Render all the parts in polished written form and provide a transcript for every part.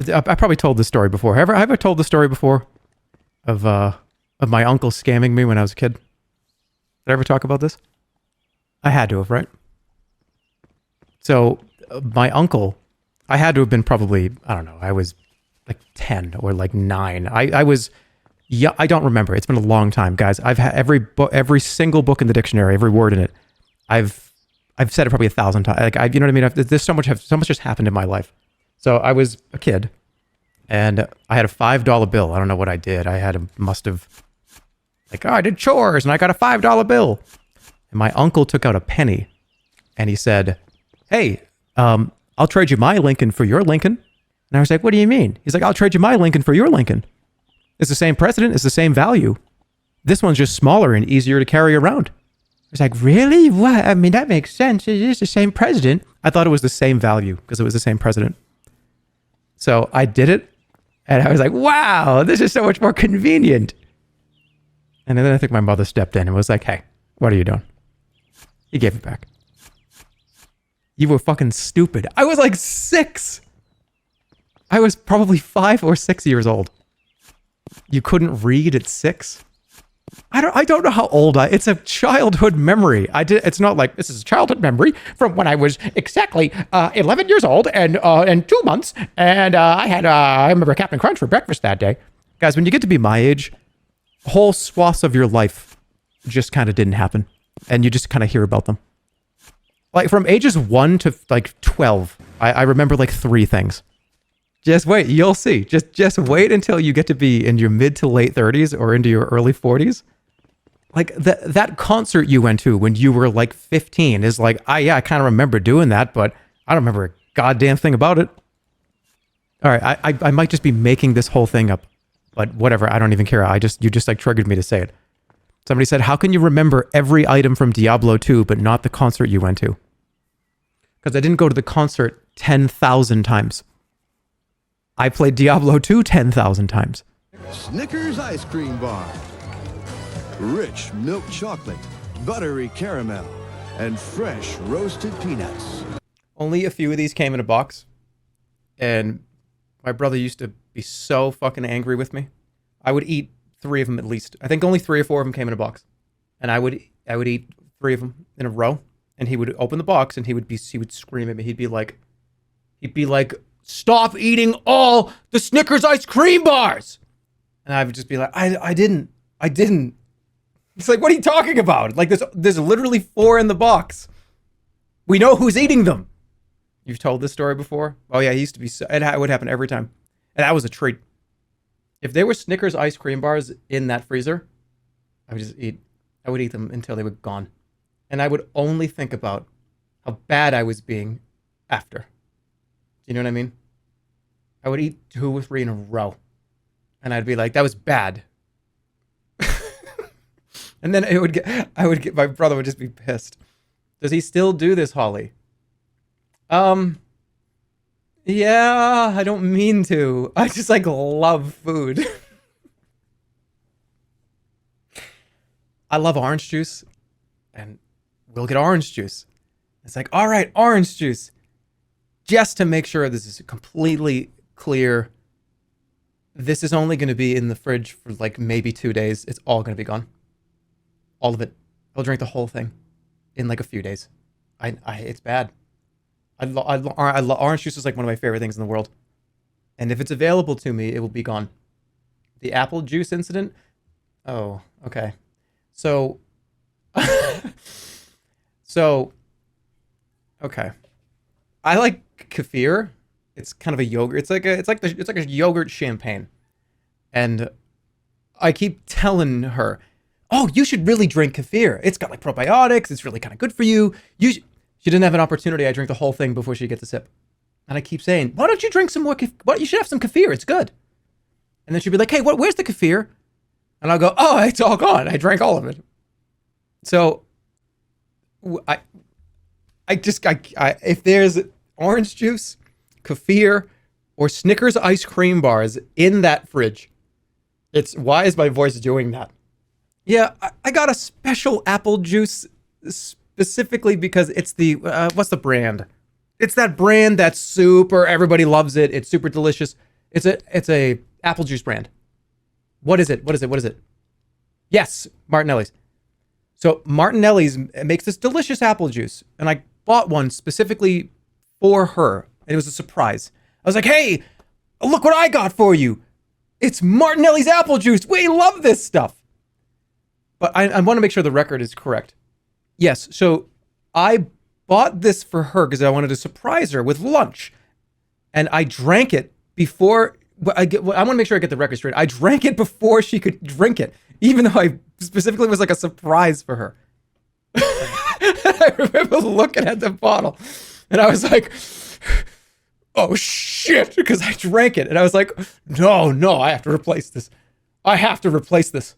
I probably told this story before. Have I ever told the story before of my uncle scamming me when I was a kid? Did I ever talk about this? I had to have, right? So my uncle, I had to have been probably, I don't know, I was like 10 or like 9. I was, yeah, I don't remember. It's been a long time, guys. I've had every single book in the dictionary, every word in it. I've said it probably 1,000 times. Like, you know what I mean? There's so much just happened in my life. So I was a kid, and I had a $5 bill. I don't know what I did. Must have, like, oh, I did chores, and I got a $5 bill. And my uncle took out a penny, and he said, hey, I'll trade you my Lincoln for your Lincoln. And I was like, what do you mean? He's like, I'll trade you my Lincoln for your Lincoln. It's the same president. It's the same value. This one's just smaller and easier to carry around. I was like, really? What? I mean, that makes sense. It is the same president. I thought it was the same value because it was the same president. So I did it, and I was like, wow, this is so much more convenient. And then I think my mother stepped in and was like, hey, what are you doing? He gave it back. You were fucking stupid. I was like 6. I was probably 5 or 6 years old. You couldn't read at 6? I don't know how old it's a childhood memory. It's not like this is a childhood memory from when I was exactly 11 years old and 2 months, and I remember Captain Crunch for breakfast that day. Guys, when you get to be my age, whole swaths of your life just kind of didn't happen, and you just kind of hear about them. Like from ages 1 to like 12, I remember like 3 things. Just wait, you'll see. Just wait until you get to be in your mid to late 30s or into your early 40s. Like that concert you went to when you were like 15 is like, I kind of remember doing that, but I don't remember a goddamn thing about it. All right, I might just be making this whole thing up, but whatever. I don't even care. You just like triggered me to say it. Somebody said, how can you remember every item from Diablo 2, but not the concert you went to? Because I didn't go to the concert 10,000 times. I played Diablo 2 10,000 times. Snickers ice cream bar. Rich milk chocolate, buttery caramel, and fresh roasted peanuts. Only a few of these came in a box. And my brother used to be so fucking angry with me. I would eat 3 of them at least. I think only 3 or 4 of them came in a box. And I would eat 3 of them in a row. And he would open the box and he would scream at me. He'd be like, stop eating all the Snickers ice cream bars. And I would just be like, I didn't. It's like, what are you talking about? Like there's literally 4 in the box. We know who's eating them. You've told this story before? Oh yeah, it used to be, it would happen every time. And that was a treat. If there were Snickers ice cream bars in that freezer, I would eat them until they were gone. And I would only think about how bad I was being after. Do you know what I mean? I would eat 2 or 3 in a row. And I'd be like, that was bad. And then my brother would just be pissed. Does he still do this, Holly? Yeah, I don't mean to. I just like love food. I love orange juice, and we'll get orange juice. It's like, all right, orange juice. Just to make sure this is completely clear. This is only going to be in the fridge for like maybe 2 days. It's all going to be gone. All of it. I'll drink the whole thing in like a few days. It's bad. Orange juice is like one of my favorite things in the world. And if it's available to me, it will be gone. The apple juice incident? Oh, okay. So, okay. I like kefir. It's kind of a yogurt. It's like a yogurt champagne. And I keep telling her, oh, you should really drink kefir. It's got like probiotics. It's really kind of good for you. She didn't have an opportunity. I drink the whole thing before she gets a sip. And I keep saying, why don't you drink some more kefir? You should have some kefir. It's good. And then she'd be like, hey, where's the kefir? And I'll go, oh, it's all gone. I drank all of it. So if there's orange juice, kefir, or Snickers ice cream bars in that fridge, why is my voice doing that? Yeah, I got a special apple juice specifically because it's what's the brand? It's that brand that's super, everybody loves it. It's super delicious. It's a apple juice brand. What is it? What is it? What is it? Yes, Martinelli's. So Martinelli's makes this delicious apple juice, and I bought one specifically for her, and it was a surprise. I was like, hey, look what I got for you. It's Martinelli's apple juice. We love this stuff. But I want to make sure the record is correct. Yes, so I bought this for her because I wanted to surprise her with lunch. And I drank it before, I want to make sure I get the record straight. I drank it before she could drink it, even though I specifically was like a surprise for her. I remember looking at the bottle and I was like, oh shit, because I drank it. And I was like, no, I have to replace this. I have to replace this.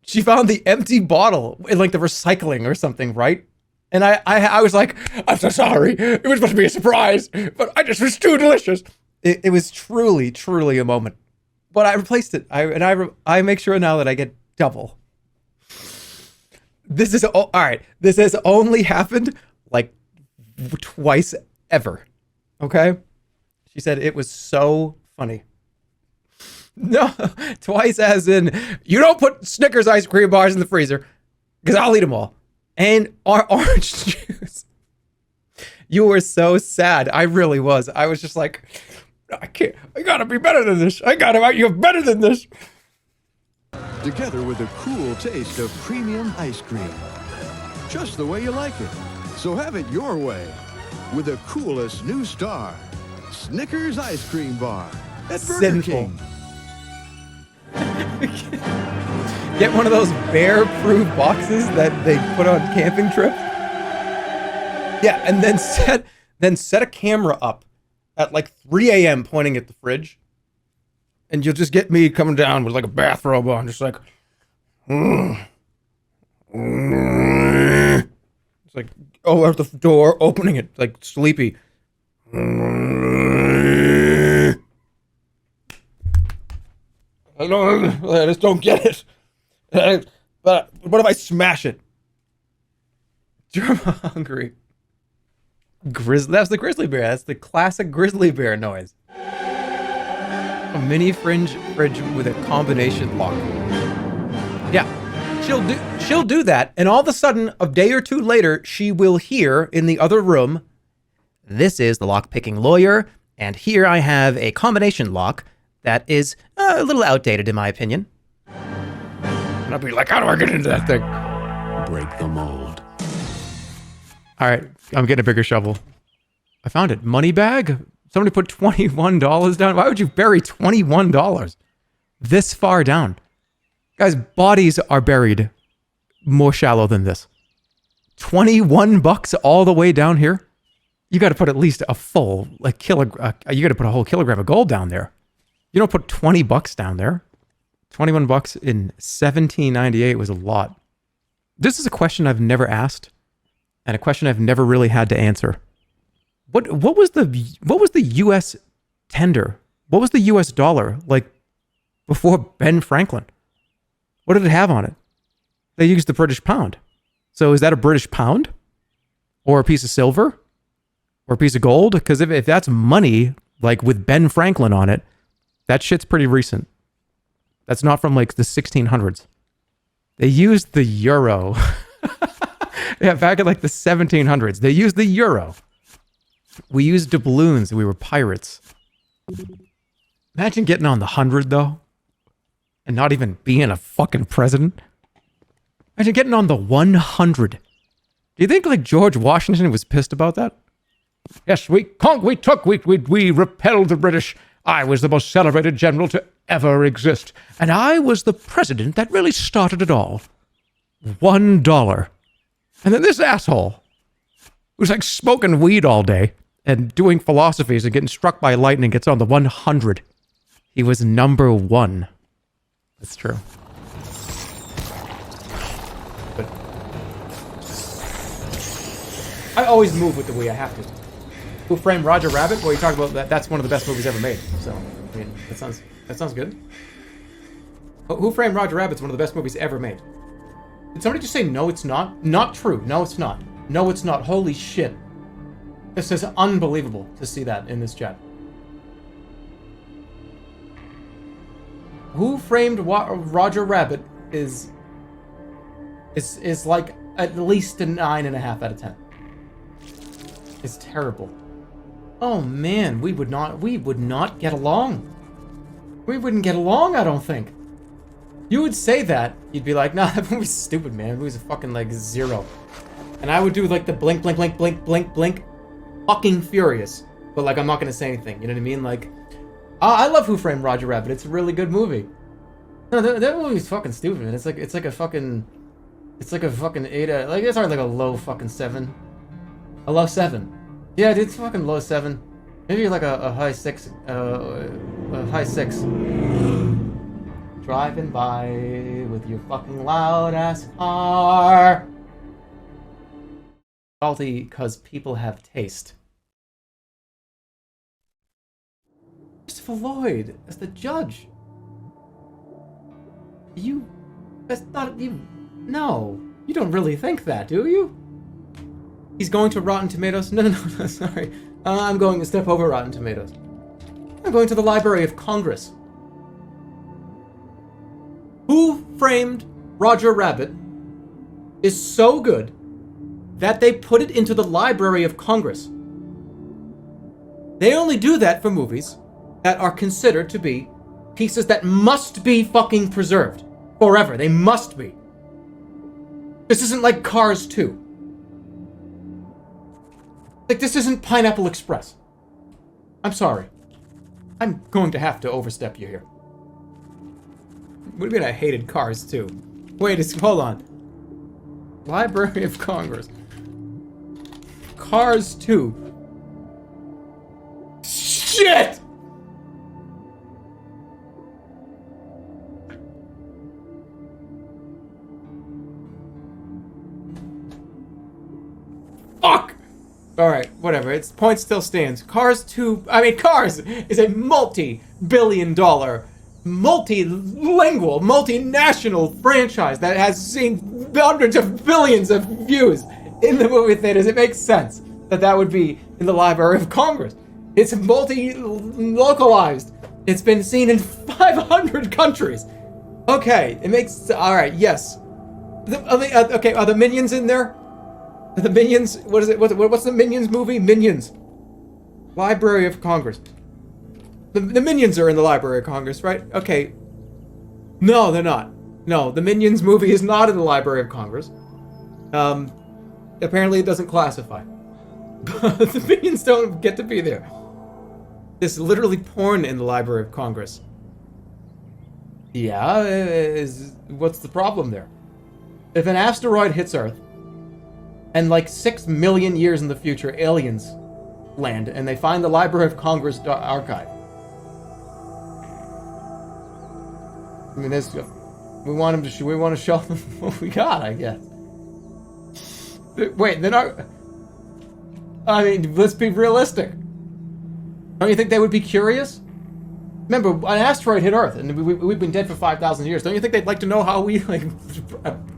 She found the empty bottle in like the recycling or something, right? And I was like, I'm so sorry. It was supposed to be a surprise, but I just was too delicious. It was truly, truly a moment. But I replaced it. I make sure now that I get double. This is all right. This has only happened like twice ever. Okay? She said it was so funny. No, twice as in, you don't put Snickers ice cream bars in the freezer because I'll eat them all. And our orange juice. You were so sad. I really was. I was just like, I can't. I gotta be better than this. You're better than this. Together with a cool taste of premium ice cream. Just the way you like it. So have it your way with the coolest new star, Snickers ice cream bar at Burger Sinful. King. Get one of those bear-proof boxes that they put on camping trips. Yeah, and then set a camera up at like 3 a.m. pointing at the fridge. And you'll just get me coming down with like a bathrobe on, just like, it's like, oh, out the door, opening it, like sleepy. I just don't get it. But what if I smash it? Germa hungry. That's the grizzly bear. That's the classic grizzly bear noise. A mini fridge with a combination lock. Yeah, she'll do that, and all of a sudden, a day or two later, she will hear in the other room, "This is the lock-picking lawyer, and here I have a combination lock that is a little outdated, in my opinion." And I'll be like, "How do I get into that thing?" Break the mold. All right, I'm getting a bigger shovel. I found it. Money bag? Somebody put $21 down. Why would you bury $21 this far down? Guys, bodies are buried more shallow than this. $21 all the way down here? You got to put at least a full, like, you got to put a whole kilogram of gold down there. You don't put $20 down there. $21 in 1798 was a lot. This is a question I've never asked, and a question I've never really had to answer. What was the U.S. tender? What was the U.S. dollar like before Ben Franklin? What did it have on it? They used the British pound. So is that a British pound? Or a piece of silver? Or a piece of gold? Because if that's money, like with Ben Franklin on it, that shit's pretty recent. That's not from like the 1600s. They used the euro. Yeah, back in like the 1700s. They used the euro. We used doubloons and we were pirates. Imagine getting on the 100 though. And not even being a fucking president. Imagine getting on the 100. Do you think like George Washington was pissed about that? Yes, we repelled the British. I was the most celebrated general to ever exist. And I was the president that really started it all. $1. And then this asshole, who's like smoking weed all day and doing philosophies and getting struck by lightning, gets on the 100. He was number 1. That's true. But I always move with the way I have to. Who Framed Roger Rabbit? Well, you talk about that. That's one of the best movies ever made. So, I mean, that sounds good. Who Framed Roger Rabbit's one of the best movies ever made. Did somebody just say no? It's not. Not true. No, it's not. No, it's not. Holy shit. This is unbelievable to see that in this chat. Who Framed Roger Rabbit is like at least a 9.5 out of 10. It's terrible. Oh man, we would not get along. We wouldn't get along, I don't think. You would say that, you'd be like, nah, that movie's stupid, man. That movie's a fucking like 0. And I would do like the blink, blink, blink, blink, blink, blink, fucking furious. But like, I'm not gonna say anything, you know what I mean? Like, I love Who Framed Roger Rabbit. It's a really good movie. No, that movie's fucking stupid, man. It's like a fucking 8. Like, it's already like a low fucking 7. A low 7. Yeah, dude, it's fucking low 7. Maybe like a high 6. A high 6. Driving by with your fucking loud ass car. Salty because people have taste. Christopher Lloyd as the judge. That's not you. No, you don't really think that, do you? He's going to Rotten Tomatoes. No, sorry. I'm going to step over Rotten Tomatoes. I'm going to the Library of Congress. Who Framed Roger Rabbit is so good that they put it into the Library of Congress. They only do that for movies that are considered to be pieces that must be fucking preserved forever. They must be. This isn't like Cars 2. Like, this isn't Pineapple Express. I'm sorry. I'm going to have to overstep you here. What do you mean I hated Cars 2? Wait, hold on. Library of Congress. Cars 2. Shit! Fuck! Alright, whatever. Its point still stands. Cars is a multi-billion-dollar, multilingual, multinational franchise that has seen hundreds of billions of views in the movie theaters. It makes sense that would be in the Library of Congress. It's multi-localized. It's been seen in 500 countries. Okay, it makes... Alright, yes. Okay, are the Minions in there? The Minions... What is it? What's the Minions movie? Minions. Library of Congress. The Minions are in the Library of Congress, right? Okay. No, they're not. No, the Minions movie is not in the Library of Congress. Apparently it doesn't classify. The Minions don't get to be there. There's literally porn in the Library of Congress. Yeah, what's the problem there? If an asteroid hits Earth, and like 6 million years in the future, aliens land, and they find the Library of Congress archive. I mean, we want to show them what we got, I guess. Wait, they're not... I mean, let's be realistic. Don't you think they would be curious? Remember, an asteroid hit Earth, and we've been dead for 5,000 years. Don't you think they'd like to know how we, like,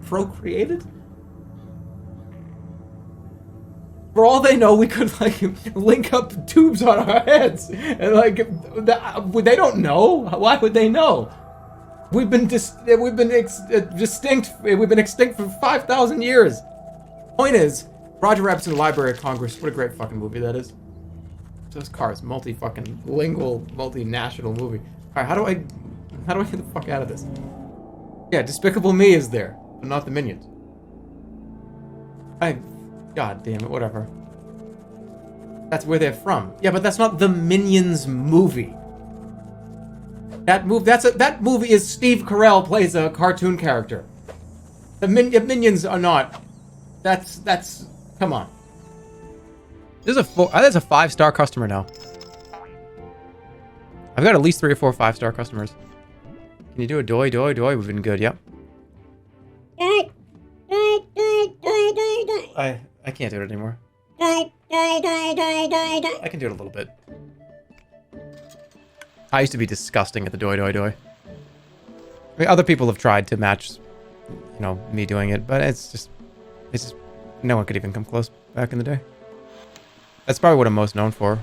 procreated? For all they know, we could, like, link up tubes on our heads. And, like, they don't know. Why would they know? We've been extinct for 5,000 years. Point is, Roger Rabbit's in the Library of Congress. What a great fucking movie that is. Those Cars, multi-lingual, multinational movie. Alright, how do I get the fuck out of this? Yeah, Despicable Me is there, but not the Minions. God damn it, whatever. That's where they're from. Yeah, but that's not the Minions movie. That movie is Steve Carell plays a cartoon character. The Minions are not. That's come on. This is that's a 5-star customer now. I've got at least 3 or 4 5-star customers. Can you do a doy? We've been good, yep. I can't do it anymore. I can do it a little bit. I used to be disgusting at the doy. I mean, other people have tried to match, you know, me doing it, but it's just no one could even come close back in the day. That's probably what I'm most known for.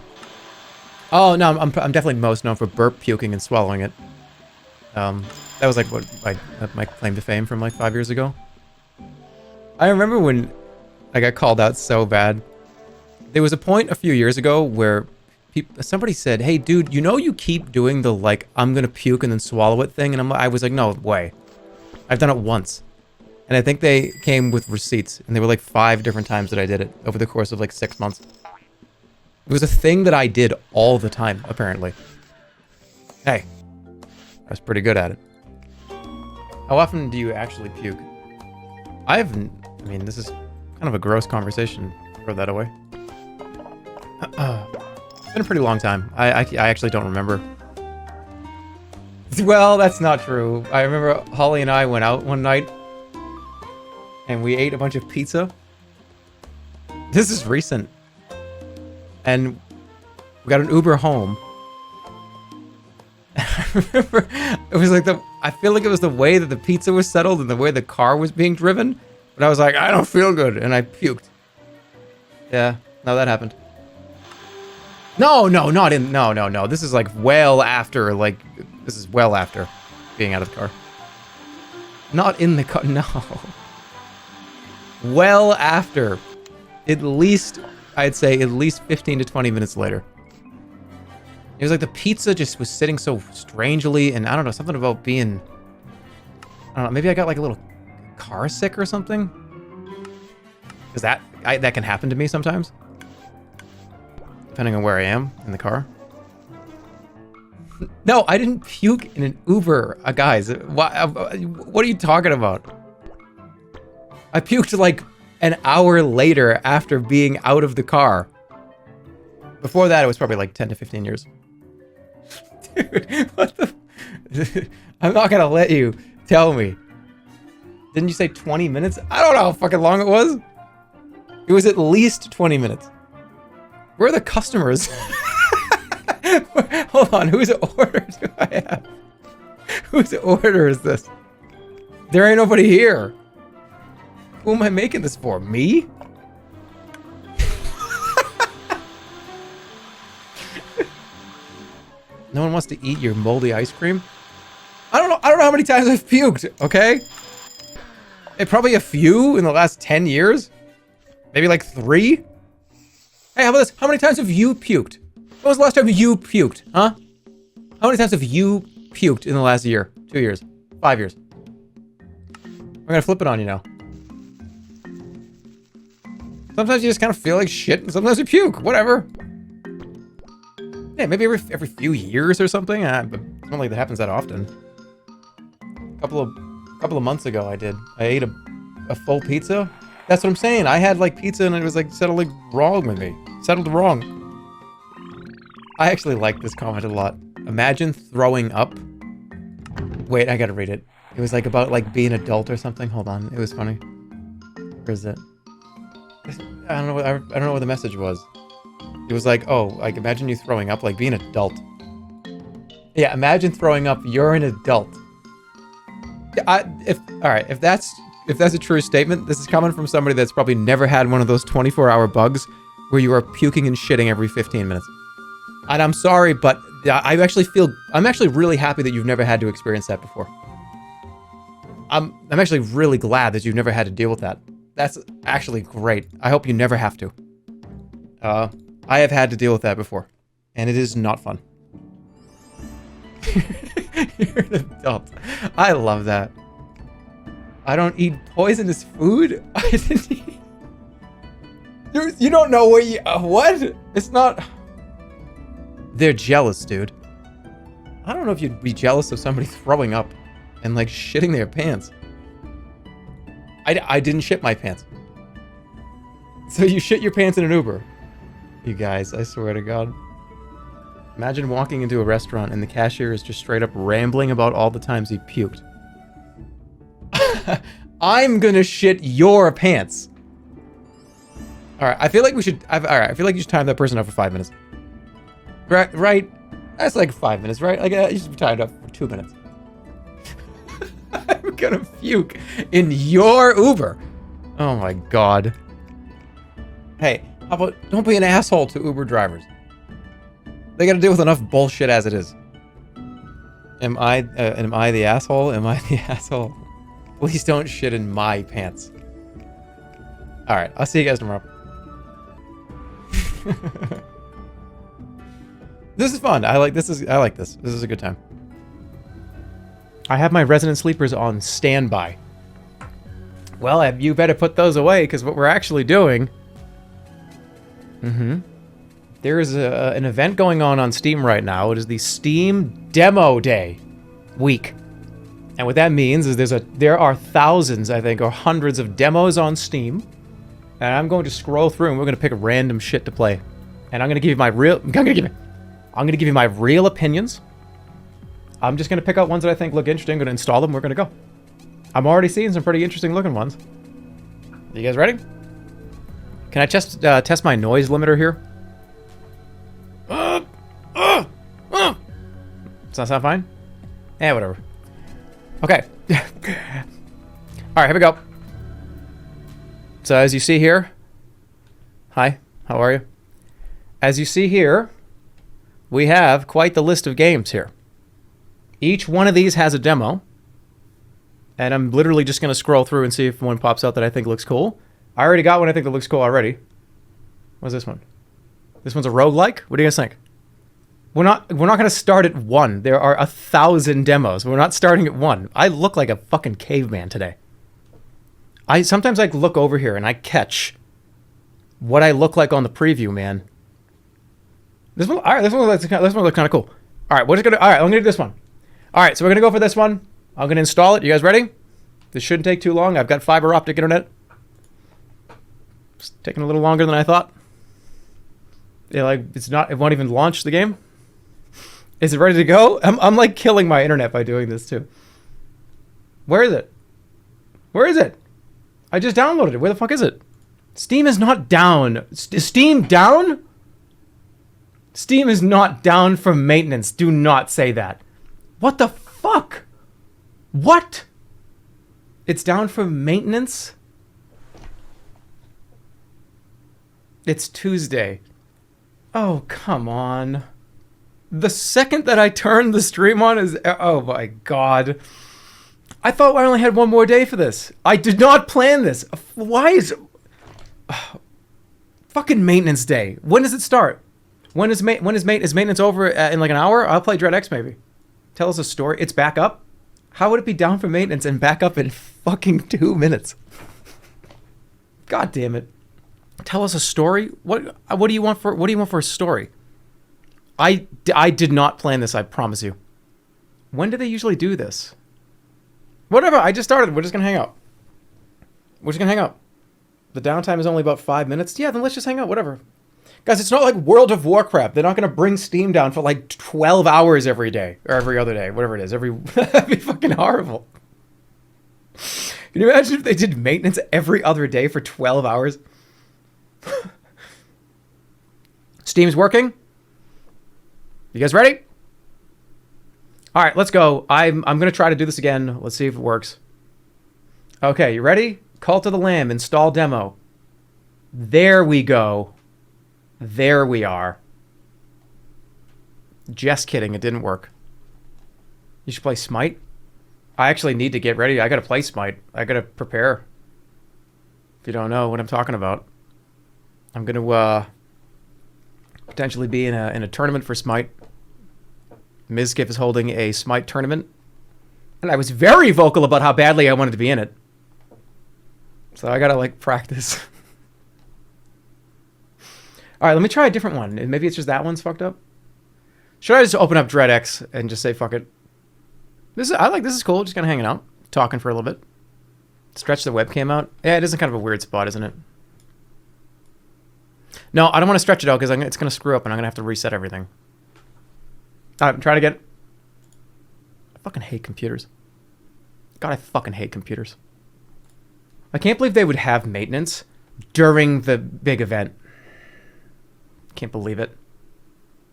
Oh no, I'm definitely most known for burp puking and swallowing it. That was like what my claim to fame from like 5 years ago. I remember when I got called out so bad. There was a point a few years ago where somebody said, "Hey, dude, you know you keep doing the like I'm gonna puke and then swallow it thing," and I was like, "No way, I've done it once." And I think they came with receipts, and they were like 5 different times that I did it over the course of like 6 months. It was a thing that I did all the time, apparently. Hey, I was pretty good at it. How often do you actually puke? I mean, this is kind of a gross conversation. Throw that away. It's been a pretty long time. I actually don't remember. Well, that's not true. I remember Holly and I went out one night and we ate a bunch of pizza. This is recent. And we got an Uber home. I remember it was like I feel like it was the way that the pizza was settled and the way the car was being driven. But I was like, I don't feel good. And I puked. Yeah, no, that happened. No. This is like well after, this is well after being out of the car. Not in the car, no. Well after. At least, I'd say at least 15 to 20 minutes later. It was like the pizza just was sitting so strangely, and I don't know, something about being, I don't know, maybe I got like a little car sick or something? Because that can happen to me sometimes. Depending on where I am in the car. No, I didn't puke in an Uber, guys. What are you talking about? I puked like an hour later after being out of the car. Before that, it was probably like 10 to 15 years. Dude, what the... I'm not gonna let you tell me. Didn't you say 20 minutes? I don't know how fucking long it was. It was at least 20 minutes. Where are the customers? Hold on, whose order do I have? Whose order is this? There ain't nobody here. Who am I making this for? Me? No one wants to eat your moldy ice cream? I don't know how many times I've puked, okay? Probably a few in the last 10 years. Maybe like 3. Hey, how about this? How many times have you puked? When was the last time you puked, huh? How many times have you puked in the last year? 2 years? 5 years? I'm gonna flip it on you now. Sometimes you just kind of feel like shit, and sometimes you puke. Whatever. Yeah, maybe every few years or something. But it's not like that happens that often. A couple of months ago, I ate a full pizza. That's what I'm saying. I had like pizza, and it was like settling wrong with me. Settled wrong. I actually like this comment a lot. Imagine throwing up. Wait, I gotta read it. It was like about like being an adult or something. Hold on, it was funny. Where is it? I don't know what the message was. It was like, oh, like imagine you throwing up, like being an adult. Yeah, imagine throwing up. You're an adult. If that's a true statement, this is coming from somebody that's probably never had one of those 24-hour bugs where you are puking and shitting every 15 minutes. And I'm sorry, but I'm actually really happy that you've never had to experience that before. I'm actually really glad that you've never had to deal with that. That's actually great. I hope you never have to. I have had to deal with that before, and it is not fun. You're an adult. I love that. I don't eat poisonous food? I didn't eat... You don't know what you... what? It's not... They're jealous, dude. I don't know if you'd be jealous of somebody throwing up and, like, shitting their pants. I didn't shit my pants. So you shit your pants in an Uber. You guys, I swear to God. Imagine walking into a restaurant and the cashier is just straight up rambling about all the times he puked. I'm gonna shit your pants. Alright, I feel like we should... Alright, I feel like you should time that person up for 5 minutes. Right? That's like 5 minutes, right? Like, you should be timed up for 2 minutes. I'm gonna puke in your Uber. Oh my God. Hey, How about don't be an asshole to Uber drivers? They got to deal with enough bullshit as it is. Am I the asshole? Am I the asshole? Please don't shit in my pants. All right, I'll see you guys tomorrow. This is fun. I like this. This is a good time. I have my resident sleepers on standby. Well, you better put those away because what we're actually doing. There is an event going on Steam right now. It is the Steam Demo Day week. And what that means is there are thousands, I think, or hundreds of demos on Steam. And I'm going to scroll through and we're going to pick random shit to play. And I'm going to give you my real opinions. I'm just going to pick out ones that I think look interesting. I'm going to install them. We're going to go. I'm already seeing some pretty interesting looking ones. You guys ready? Can I just test my noise limiter here? Does that sound fine? Yeah, whatever. Okay. Alright, here we go. So as you see here... Hi, how are you? As you see here, we have quite the list of games here. Each one of these has a demo. And I'm literally just going to scroll through and see if one pops out that I think looks cool. I already got one I think that looks cool already. What's this one? This one's a roguelike? What do you guys think? We're not going to start at 1. There are 1,000 demos. We're not starting at 1. I look like a fucking caveman today. Sometimes I look over here and I catch what I look like on the preview, man. This one looks kind of cool. All right, I'm going to do this one. All right, so we're going to go for this one. I'm going to install it. You guys ready? This shouldn't take too long. I've got fiber optic internet. It's taking a little longer than I thought. Yeah, it won't even launch the game. Is it ready to go? I'm like killing my internet by doing this too. Where is it? Where is it? I just downloaded it. Where the fuck is it? Steam is not down. Is Steam down? Steam is not down for maintenance. Do not say that. What the fuck? What? It's down for maintenance? It's Tuesday. Oh, come on. The second that I turned the stream on is... Oh my god. I thought I only had one more day for this. I did not plan this. Why is... Fucking maintenance day. When does it start? Is maintenance over in like an hour? I'll play Dread X maybe. Tell us a story. It's back up? How would it be down for maintenance and back up in fucking 2 minutes? God damn it. Tell us a story? What do you want for a story? I did not plan this, I promise you. When do they usually do this? Whatever, I just started. We're just going to hang out. We're just going to hang out. The downtime is only about 5 minutes. Yeah, then let's just hang out, whatever. Guys, it's not like World of Warcraft. They're not going to bring Steam down for like 12 hours every day. Or every other day, whatever it is. That'd be fucking horrible. Can you imagine if they did maintenance every other day for 12 hours? Steam's working. You guys ready? All right, let's go. I'm going to try to do this again. Let's see if it works. Okay, you ready? Cult of the Lamb, install demo. There we go. There we are. Just kidding, it didn't work. You should play Smite? I actually need to get ready. I got to play Smite. I got to prepare. If you don't know what I'm talking about. I'm going to potentially be in a tournament for Smite. Mizkif is holding a Smite tournament. And I was very vocal about how badly I wanted to be in it. So I got to like practice. All right, let me try a different one. Maybe it's just that one's fucked up. Should I just open up Dread X and just say fuck it? This is cool. Just kind of hanging out, talking for a little bit. Stretch the webcam out. Yeah, it is kind of a weird spot, isn't it? No, I don't want to stretch it out because it's going to screw up and I'm going to have to reset everything. All right, I'm trying to get... I fucking hate computers. God, I fucking hate computers. I can't believe they would have maintenance during the big event. Can't believe it.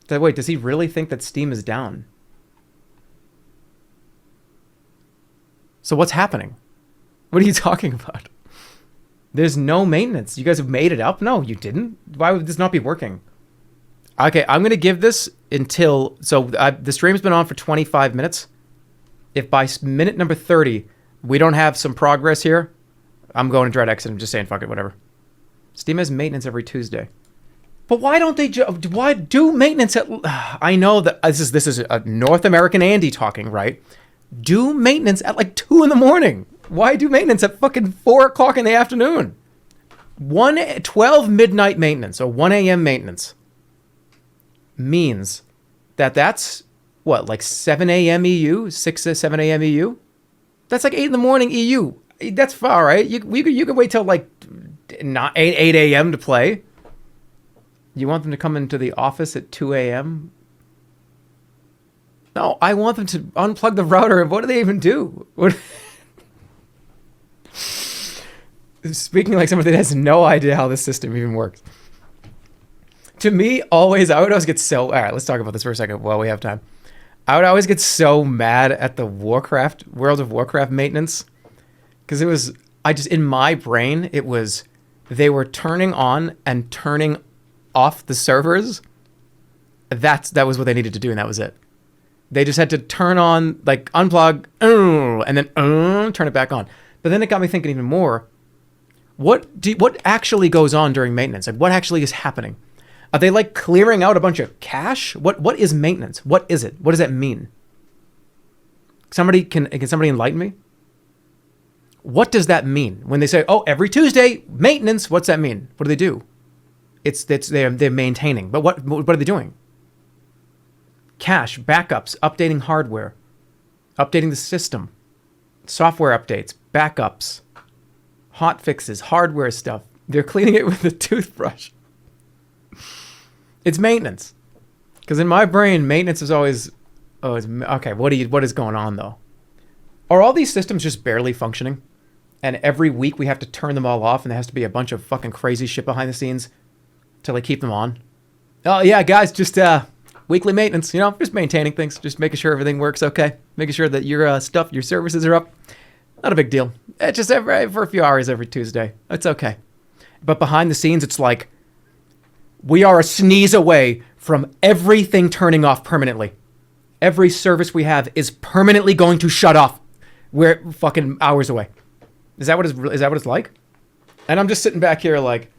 Wait, does he really think that Steam is down? So what's happening? What are you talking about? There's no maintenance. You guys have made it up? No, you didn't. Why would this not be working? Okay, I'm going to give this until... So the stream's been on for 25 minutes. If by minute number 30, we don't have some progress here, I'm going to dread exit. I'm just saying, fuck it, whatever. Steam has maintenance every Tuesday. But why don't they... Why do maintenance at... I know that this is a North American Andy talking, right? Do maintenance at like 2 in the morning. Why do maintenance at fucking 4 o'clock in the afternoon? 12 midnight maintenance or 1 a.m. maintenance means that's what, like 7 a.m. EU, 6 to 7 a.m. EU. That's like 8 in the morning EU. That's far, right? You can wait till like 8 a.m. to play. You want them to come into the office at 2 a.m. No, I want them to unplug the router. What do they even do? Speaking like somebody that has no idea how this system even works. To me, I would always get so... All right, let's talk about this for a second while we have time. I would always get so mad at the World of Warcraft maintenance. Because it was... in my brain, it was... They were turning on and turning off the servers. That was what they needed to do, and that was it. They just had to turn on, like, unplug, and then turn it back on. But then it got me thinking even more. What actually goes on during maintenance? Like, what actually is happening? Are they like clearing out a bunch of cache? What is maintenance? What is it? What does that mean? Can somebody enlighten me? What does that mean when they say, "Oh, every Tuesday maintenance"? What's that mean? What do they do? They're maintaining, but what are they doing? Cache, backups, updating hardware, updating the system, software updates, backups, hot fixes, hardware stuff. They're cleaning it with a toothbrush. It's maintenance. Because in my brain, maintenance is always... okay, what is going on, though? Are all these systems just barely functioning? And every week we have to turn them all off and there has to be a bunch of fucking crazy shit behind the scenes to, like, keep them on? Oh, yeah, guys, just weekly maintenance, just maintaining things, just making sure everything works okay, making sure that your your services are up. Not a big deal. Just for a few hours every Tuesday. It's okay. But behind the scenes, it's like, we are a sneeze away from everything turning off permanently. Every service we have is permanently going to shut off. We're fucking hours away. Is that what it's like? And I'm just sitting back here like,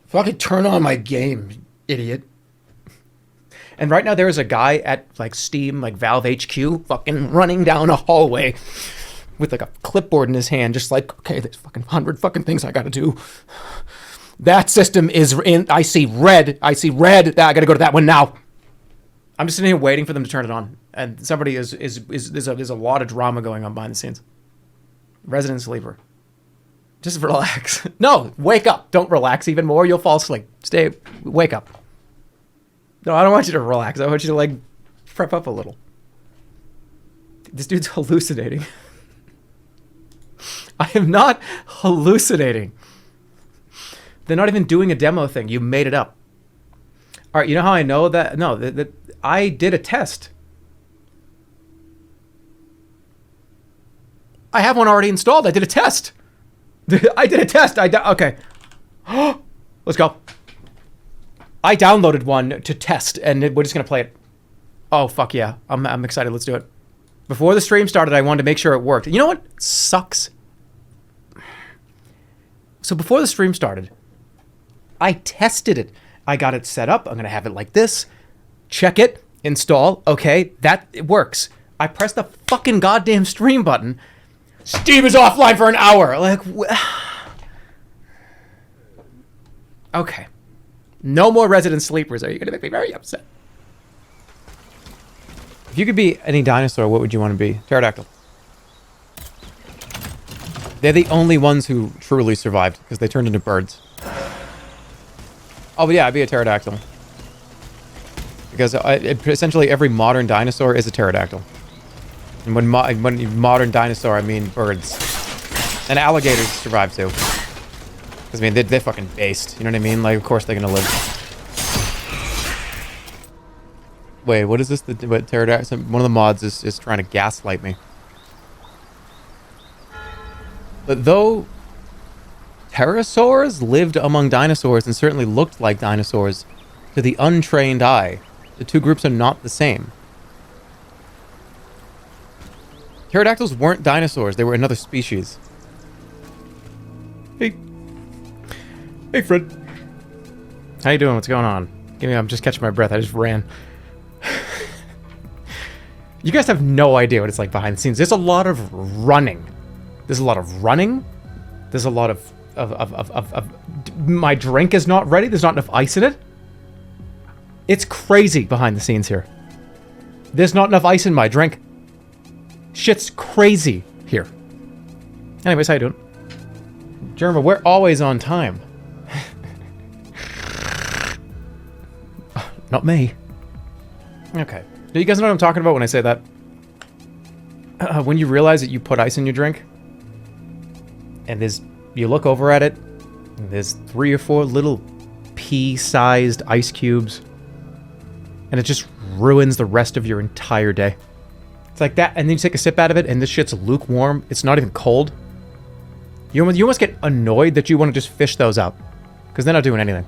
fucking turn on my game, idiot. And right now there is a guy at like Steam, like Valve HQ, fucking running down a hallway with like a clipboard in his hand, just like, okay, there's fucking 100 fucking things I gotta do. That system is in, I see red. I gotta go to that one now. I'm just sitting here waiting for them to turn it on. And somebody there's a lot of drama going on behind the scenes. Resident sleeper. Just relax. No, wake up. Don't relax even more. You'll fall asleep. Wake up. No, I don't want you to relax. I want you to, like, prep up a little. This dude's hallucinating. I am not hallucinating. They're not even doing a demo thing. You made it up. All right, you know how I know that? No, that I did a test. I have one already installed. I did a test. Okay. Let's go. I downloaded one to test, and we're just going to play it. Oh, fuck yeah. I'm excited. Let's do it. Before the stream started, I wanted to make sure it worked. You know what sucks? So before the stream started, I tested it. I got it set up. I'm going to have it like this. Check it. Install. Okay, it works. I pressed the fucking goddamn stream button. Steam is offline for an hour. Like, okay. No more resident sleepers. Are you going to make me very upset? If you could be any dinosaur, what would you want to be? Pterodactyl. They're the only ones who truly survived because they turned into birds. Oh, but yeah, I'd be a pterodactyl. Because essentially every modern dinosaur is a pterodactyl. And when modern dinosaur, I mean birds. And alligators survive too. Because, I mean, they're fucking based. You know what I mean? Like, of course they're going to live. Wait, what is this? What pterodactyl? One of the mods is trying to gaslight me. But though pterosaurs lived among dinosaurs and certainly looked like dinosaurs, to the untrained eye, the two groups are not the same. Pterodactyls weren't dinosaurs, they were another species. Hey. Hey, Fred. How you doing? What's going on? I'm just catching my breath. I just ran. You guys have no idea what it's like behind the scenes. There's a lot of running. There's a lot of running. There's a lot of my drink is not ready. There's not enough ice in it. It's crazy behind the scenes here. There's not enough ice in my drink. Shit's crazy here. Anyways, how you doing? Germa, we're always on time. Not me. Okay. Do you guys know what I'm talking about when I say that? When you realize that you put ice in your drink, and you look over at it, and there's 3 or 4 little pea-sized ice cubes, and it just ruins the rest of your entire day. It's like that, and then you take a sip out of it, and this shit's lukewarm. It's not even cold. You almost get annoyed that you want to just fish those out, because they're not doing anything.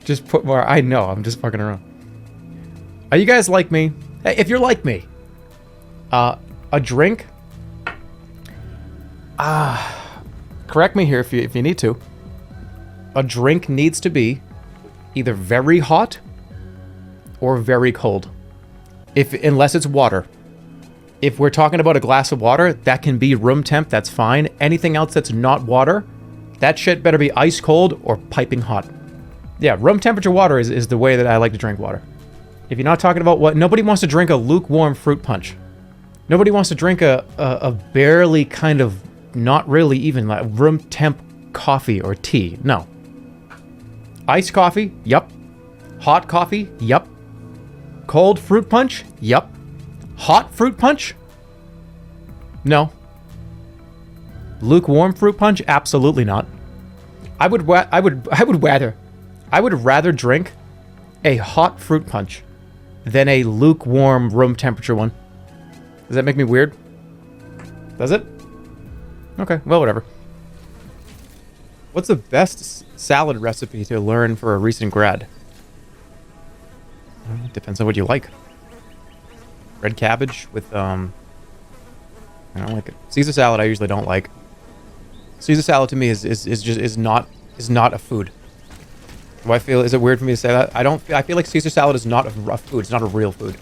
Just put more. I know, I'm just fucking around. Are you guys like me? Hey, if you're like me, a drink. Correct me here if you need to. A drink needs to be either very hot or very cold. Unless it's water. If we're talking about a glass of water, that can be room temp, that's fine. Anything else that's not water, that shit better be ice cold or piping hot. Yeah, room temperature water is the way that I like to drink water. If you're not talking about what... Nobody wants to drink a lukewarm fruit punch. Nobody wants to drink a barely kind of... Not really even like room temp coffee or tea. No. Iced coffee? Yup. Hot coffee? Yup. Cold fruit punch? Yup. Hot fruit punch? No. Lukewarm fruit punch? Absolutely not. I would rather drink a hot fruit punch than a lukewarm room temperature one. Does that make me weird? Does it? Okay, well, whatever. What's the best salad recipe to learn for a recent grad? Depends on what you like. Red cabbage with, I don't like it. Caesar salad I usually don't like. Caesar salad to me is not a food. Do I feel, is it weird for me to say that? I feel like Caesar salad is not a food. It's not a real food.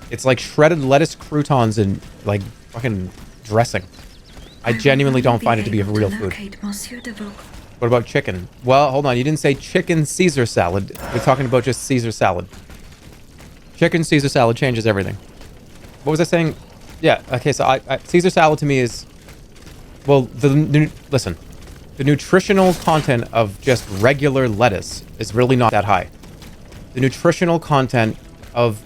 It's like shredded lettuce, croutons, and like fucking dressing. I genuinely don't find it to be a real food. What about chicken? Well, hold on. You didn't say chicken Caesar salad. We're talking about just Caesar salad. Chicken Caesar salad changes everything. What was I saying? Yeah, okay, so Caesar salad to me is... Well, listen. The nutritional content of just regular lettuce is really not that high. The nutritional content of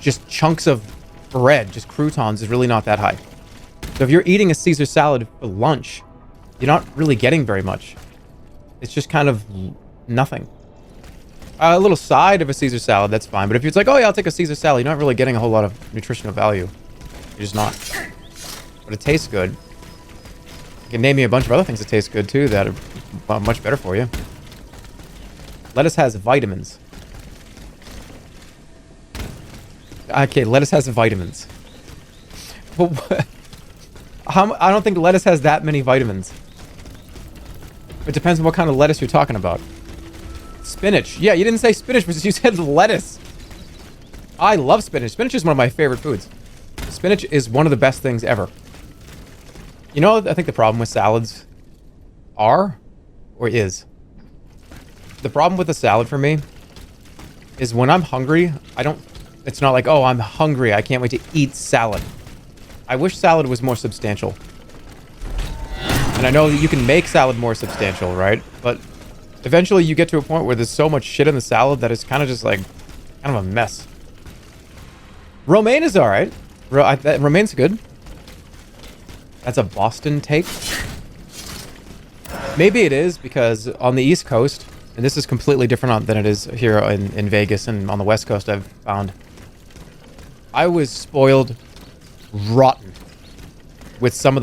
just chunks of bread, just croutons, is really not that high. So if you're eating a Caesar salad for lunch, you're not really getting very much. It's just kind of nothing. A little side of a Caesar salad, that's fine. But if it's like, oh yeah, I'll take a Caesar salad, you're not really getting a whole lot of nutritional value. You're just not. But it tastes good. You can name me a bunch of other things that taste good too that are much better for you. Lettuce has vitamins. Okay, lettuce has vitamins. But what? I don't think lettuce has that many vitamins. It depends on what kind of lettuce you're talking about. Spinach. Yeah, you didn't say spinach, but you said lettuce. I love spinach. Spinach is one of my favorite foods. Spinach is one of the best things ever. You know, I think the problem with salads is. The problem with a salad for me is when I'm hungry, it's not like, oh, I'm hungry, I can't wait to eat salad. I wish salad was more substantial. And I know that you can make salad more substantial, right? But eventually you get to a point where there's so much shit in the salad that it's kind of just like, kind of a mess. Romaine is alright. Romaine's good. That's a Boston take. Maybe it is because on the East Coast, and this is completely different than it is here in Vegas and on the West Coast, I've found. I was spoiled rotten. With some of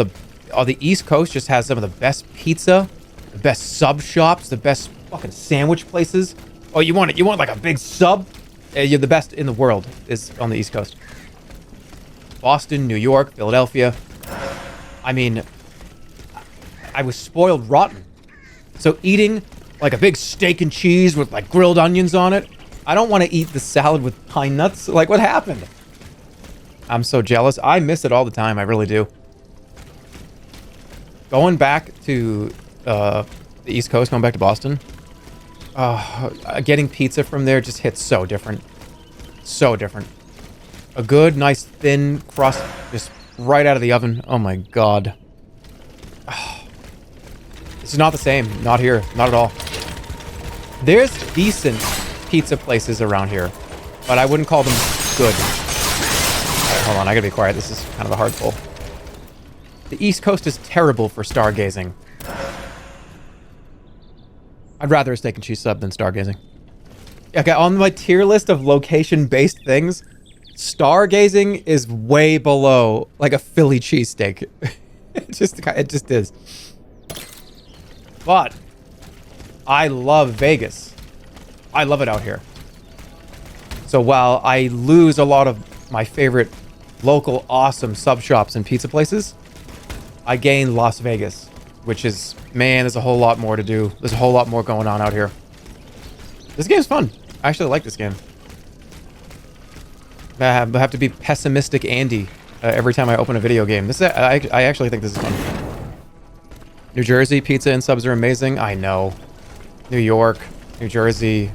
the East Coast just has some of the best pizza, the best sub shops, the best fucking sandwich places. Oh, you want it? You want like a big sub? You're the best in the world is on the East Coast. Boston, New York, Philadelphia. I mean, I was spoiled rotten. So eating like a big steak and cheese with like grilled onions on it. I don't want to eat the salad with pine nuts. Like, what happened? I'm so jealous. I miss it all the time. I really do. Going back to the East Coast, going back to Boston. Getting pizza from there just hits so different. So different. A good, nice, thin crust just right out of the oven. Oh my god. It's not the same. Not here. Not at all. There's decent pizza places around here, but I wouldn't call them good. Alright, hold on. I gotta be quiet. This is kind of a hard pull. The East Coast is terrible for stargazing. I'd rather a steak and cheese sub than stargazing. Okay, on my tier list of location-based things, stargazing is way below like a Philly cheesesteak. it just is. But I love Vegas. I love it out here. So while I lose a lot of my favorite local awesome sub shops and pizza places, I gain Las Vegas, which is, man, there's a whole lot more to do. There's a whole lot more going on out here. This game's fun. I actually like this game. I have to be pessimistic Andy every time I open a video game. I actually think this is fun. New Jersey pizza and subs are amazing. I know. New York, New Jersey.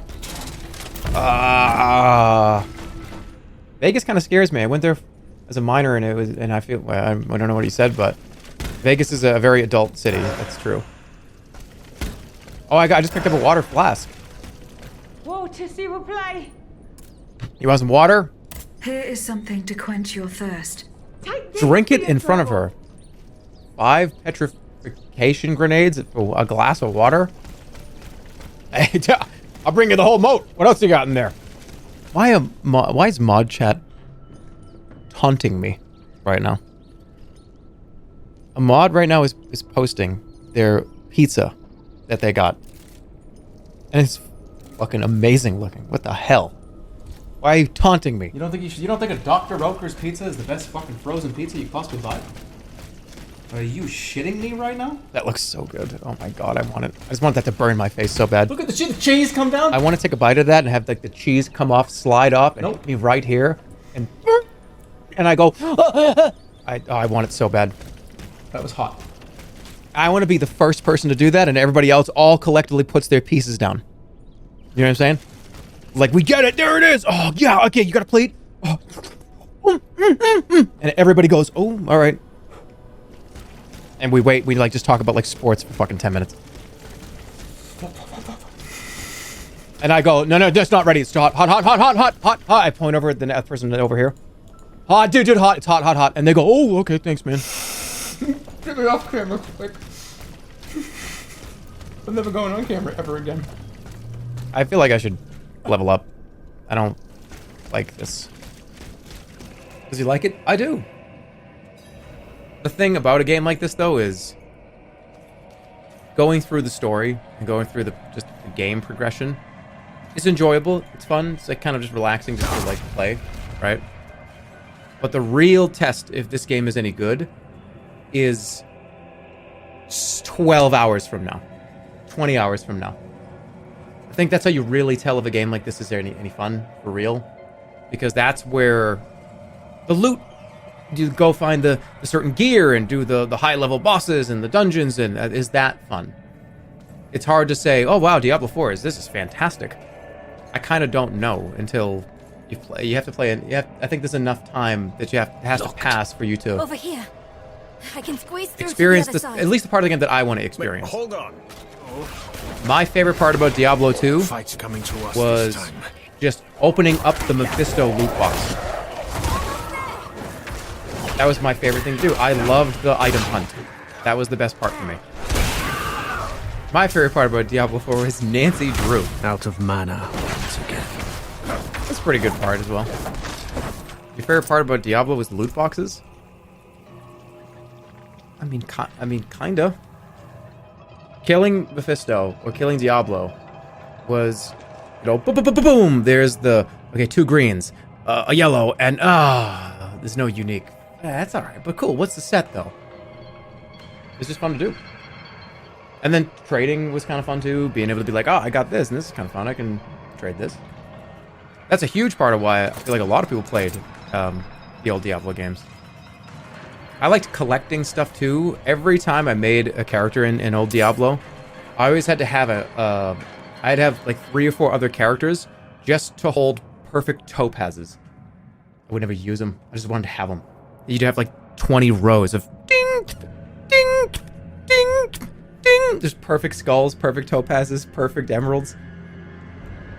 Vegas kind of scares me. I went there as a minor, and I feel, well, I don't know what he said, but Vegas is a very adult city. That's true. Oh, I just picked up a water flask. Water, s'il vous plaît. You want some water? Here is something to quench your thirst. Drink it in front of her. 5 petrification grenades for a glass of water? Hey, I'll bring you the whole moat. What else you got in there? Why is mod chat taunting me right now? A mod right now is posting their pizza that they got. And it's fucking amazing looking. What the hell? Why are you taunting me? You don't think a Dr. Oetker's pizza is the best fucking frozen pizza you could possibly buy? Are you shitting me right now? That looks so good. Oh my god, I want it. I just want that to burn my face so bad. Look at the cheese come down. I want to take a bite of that and have like the cheese come off, slide off, and hit me right here, and I go. I want it so bad. That was hot. I want to be the first person to do that, and everybody else all collectively puts their pieces down. You know what I'm saying? Like, we get it. There it is. Oh yeah. Okay, you got a plate. Oh. And everybody goes, oh, all right. And we wait. We like just talk about like sports for fucking 10 minutes. And I go, no, that's not ready. It's hot. I point over at the person over here. Hot, dude, hot. It's hot. And they go, oh, okay, thanks, man. Get me off camera quick. I'm never going on camera ever again. I feel like I should level up. I don't like this. Does he like it? I do. The thing about a game like this, though, is going through the story and going through the game progression. It's enjoyable. It's fun. It's like kind of just relaxing, just to like play, right? But the real test, if this game is any good, is 12 hours from now, 20 hours from now. I think that's how you really tell if a game like this is any fun for real, because that's where the loot. You go find the certain gear and do the high level bosses and the dungeons, and is that fun? It's hard to say, oh wow, Diablo 4 this is fantastic. I kind of don't know until you play. You have to play it. I think there's enough time that has to pass for you to Over here. I can squeeze through experience to the this, other side. at least the part of the game that I want to experience. Wait, hold on. My favorite part about Diablo 2 Fight's coming to us was this time. just opening up the Mephisto loot box. That was my favorite thing to do. I loved the item hunt. That was the best part for me. My favorite part about Diablo 4 was Nancy Drew. Out of mana once again. That's a pretty good part as well. Your favorite part about Diablo was the loot boxes? I mean, kinda. Killing Mephisto or killing Diablo was, boom. There's the two greens, a yellow, and there's no unique. Yeah, that's all right, but cool. What's the set though? It's just fun to do. And then trading was kind of fun too. Being able to be like, I got this, and this is kind of fun. I can trade this. That's a huge part of why I feel like a lot of people played the old Diablo games. I liked collecting stuff too. Every time I made a character in old Diablo, I always had to have I'd have like 3 or 4 other characters just to hold perfect topazes. I would never use them. I just wanted to have them. You'd have like 20 rows of ding, ding, ding, ding. Just perfect skulls, perfect topazes, perfect emeralds.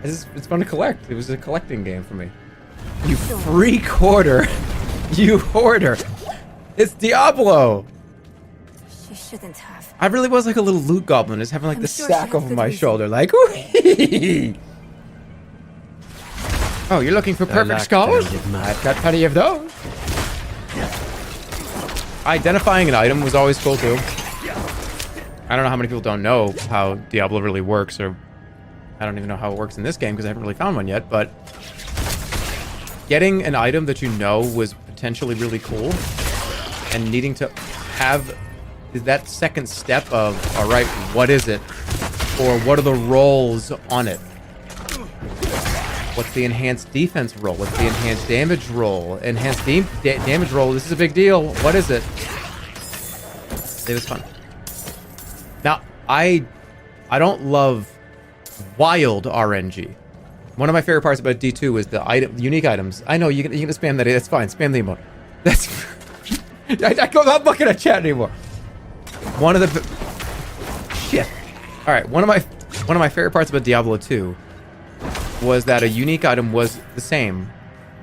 It's fun to collect. It was a collecting game for me. You free quarter. You hoarder. It's Diablo. You shouldn't have. I really was like a little loot goblin, just having like the sure sack she has over good my reason. shoulder, like, ooh. Oh, you're looking for perfect skulls? I've got plenty of those. Identifying an item was always cool too. I don't know how many people don't know how Diablo really works, or I don't even know how it works in this game because I haven't really found one yet, but getting an item that you know was potentially really cool and needing to have that second step of, all right, what is it? Or what are the rolls on it? What's the enhanced defense roll? What's the enhanced damage roll? Enhanced damage roll, this is a big deal. What is it? It was fun. Now, I don't love wild RNG. One of my favorite parts about D2 is the unique items. I know you can spam that. That's fine. Spam the emote. That's. I'm not looking at chat anymore. One of the shit. All right. One of my favorite parts about Diablo 2 was that a unique item was the same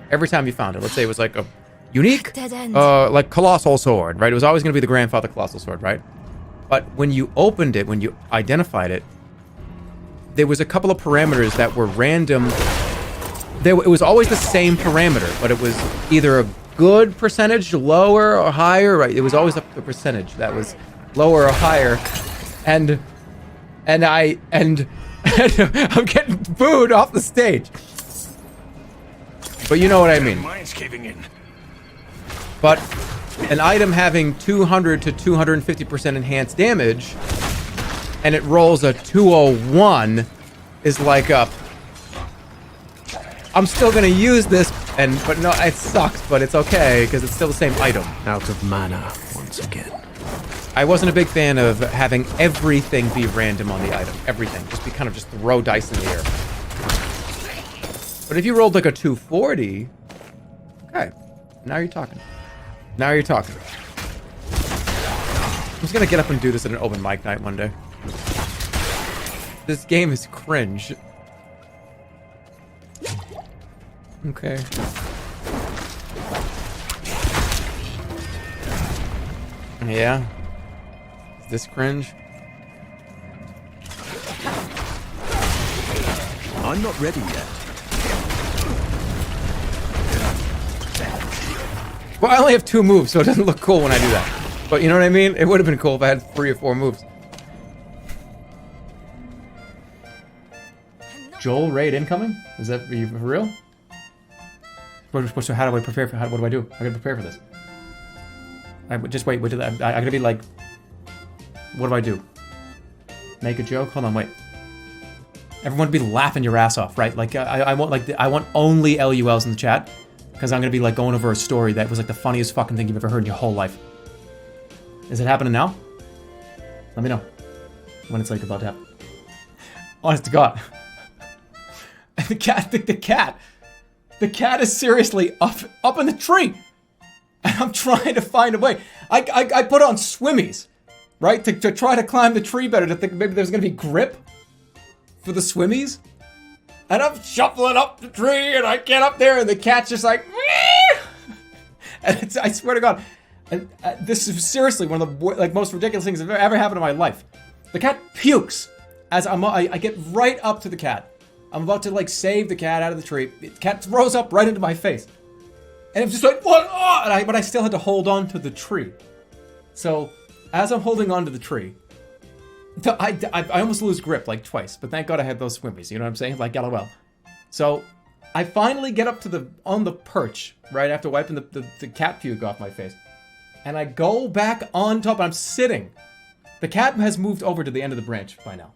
every time you found it. Let's say it was like a unique, Dead end. like colossal sword, right? It was always going to be the grandfather colossal sword, right? But when you opened it, when you identified it, there was a couple of parameters that were random. It was always the same parameter, but it was either a good percentage, lower or higher, right? It was always a percentage that was lower or higher. And I'm getting booed off the stage. But you know what I mean. Mine's caving in. But an item having 200 to 250% enhanced damage and it rolls a 201 is like a, I'm still gonna use this, but no, it sucks, but it's okay because it's still the same item. Out of mana once again. I wasn't a big fan of having everything be random on the item. Everything. Just be kind of just throw dice in the air. But if you rolled like a 240, okay, now you're talking. Now you're talking. I'm just gonna get up and do this at an open mic night one day. This game is cringe. Okay. Yeah. Is this cringe? I'm not ready yet. Well, I only have 2 moves, so it doesn't look cool when I do that. But you know what I mean? It would have been cool if I had 3 or 4 moves. Joel raid incoming? Is that for real? So how do I prepare for? What do I do? I gotta prepare for this. Just wait. I gotta be like. What do I do? Make a joke? Hold on, wait. Everyone be laughing your ass off, right? Like I want only LULs in the chat because I'm gonna be like going over a story that was like the funniest fucking thing you've ever heard in your whole life. Is it happening now? Let me know when it's like about to happen. Honest to God. The cat is seriously up in the tree. And I'm trying to find a way. I put on swimmies, right? To try to climb the tree better, to think maybe there's gonna be grip for the swimmies. And I'm shuffling up the tree and I get up there and the cat's just like, wee! And I swear to God, and, this is seriously one of the most ridiculous things that ever happened in my life. The cat pukes as I get right up to the cat. I'm about to like save the cat out of the tree. The cat throws up right into my face. And it's just like, what? Oh! But I still had to hold on to the tree. So as I'm holding onto the tree, I almost lose grip like twice, but thank God I had those swimmies, you know what I'm saying? Like, LOL. So, I finally get up to on the perch, right after wiping the cat puke off my face. And I go back on top, and I'm sitting. The cat has moved over to the end of the branch by now.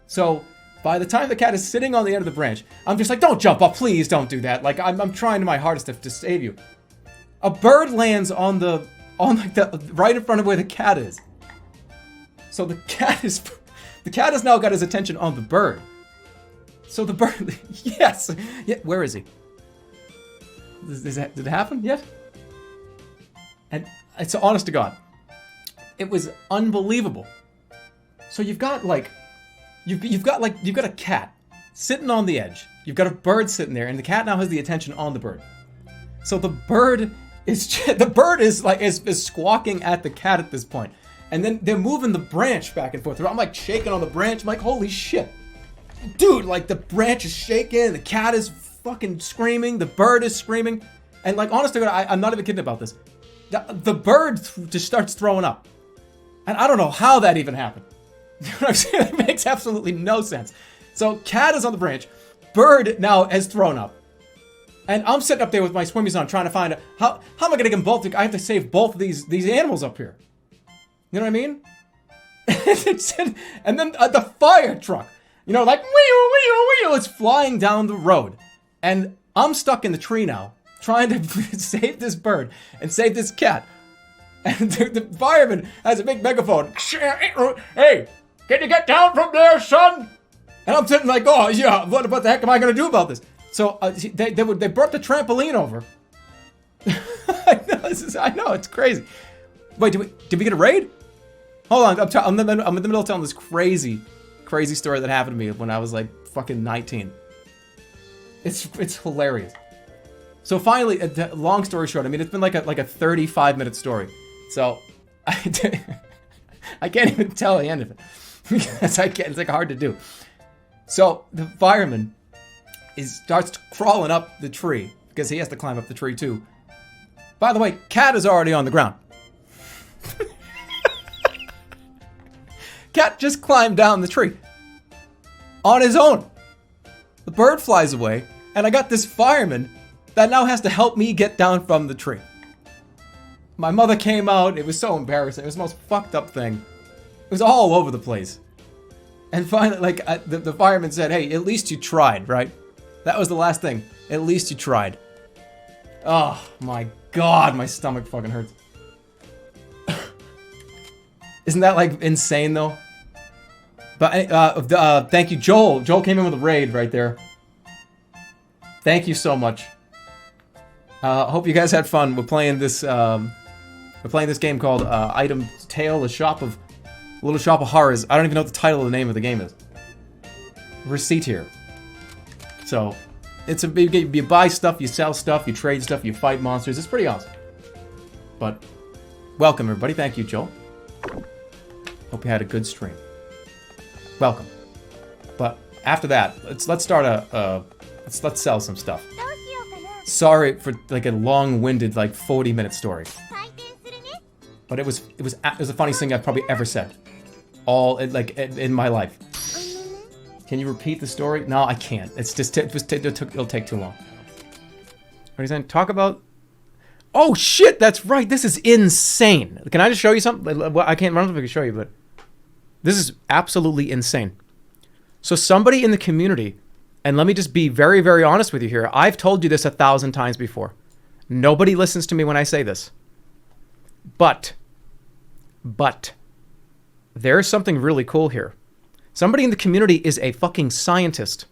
So, by the time the cat is sitting on the end of the branch, I'm just like, don't jump up, please don't do that. Like, I'm trying my hardest to save you. A bird lands on right in front of where the cat is. So the cat has now got his attention on the bird. So the bird, yes, yeah, where is he? Did it happen yet? And it's honest to God, it was unbelievable. So you've got a cat sitting on the edge. You've got a bird sitting there, and the cat now has the attention on the bird. So the bird is squawking at the cat at this point. And then they're moving the branch back and forth. I'm like shaking on the branch. I'm like, holy shit. Dude, like the branch is shaking. The cat is fucking screaming. The bird is screaming. And like, honest to God, I'm not even kidding about this. The bird just starts throwing up. And I don't know how that even happened. You know what I'm saying? It makes absolutely no sense. So cat is on the branch. Bird now has thrown up. And I'm sitting up there with my swimmies on trying to find out how am I going to get them both? I have to save both of these animals up here. You know what I mean? And then the fire truck, you know, like, it's flying down the road. And I'm stuck in the tree now, trying to save this bird and save this cat. And the fireman has a big megaphone. Hey, can you get down from there, son? And I'm sitting like, oh, yeah, what the heck am I going to do about this? So they brought the trampoline over. I know, it's crazy. Wait, did we get a raid? Hold on, I'm in the middle of telling this crazy story that happened to me when I was like fucking 19. It's hilarious. So finally, long story short, I mean, it's been like a 35-minute story. So I can't even tell the end of it because it's like hard to do. So the fireman starts crawling up the tree because he has to climb up the tree too. By the way, cat is already on the ground. Cat just climbed down the tree on his own. The bird flies away, and I got this fireman that now has to help me get down from the tree. My mother came out. It was so embarrassing. It was the most fucked up thing. It was all over the place. And finally, like, the fireman said, hey, at least you tried, right? That was the last thing. At least you tried. Oh, my God, my stomach fucking hurts. Isn't that, like, insane, though? But, thank you, Joel. Joel came in with a raid right there. Thank you so much. Hope you guys had fun. We're playing this game called Item Tale, Little Shop of Horrors. I don't even know what the title of the name of the game is. Receipt here. So, you buy stuff, you sell stuff, you trade stuff, you fight monsters. It's pretty awesome. But, welcome everybody. Thank you, Joel. Hope you had a good stream. Welcome. But after that, let's start let's sell some stuff. Sorry for like a long-winded like 40-minute story. But it was the funniest thing I've probably ever said. In my life. Can you repeat the story? No, I can't. It's just it'll take too long. What are you saying? Talk about. Oh shit! That's right. This is insane. Can I just show you something? Well, I don't know if I can show you, but this is absolutely insane. So somebody in the community, and let me just be very, very honest with you here. I've told you this 1,000 times before. Nobody listens to me when I say this. But there's something really cool here. Somebody in the community is a fucking scientist.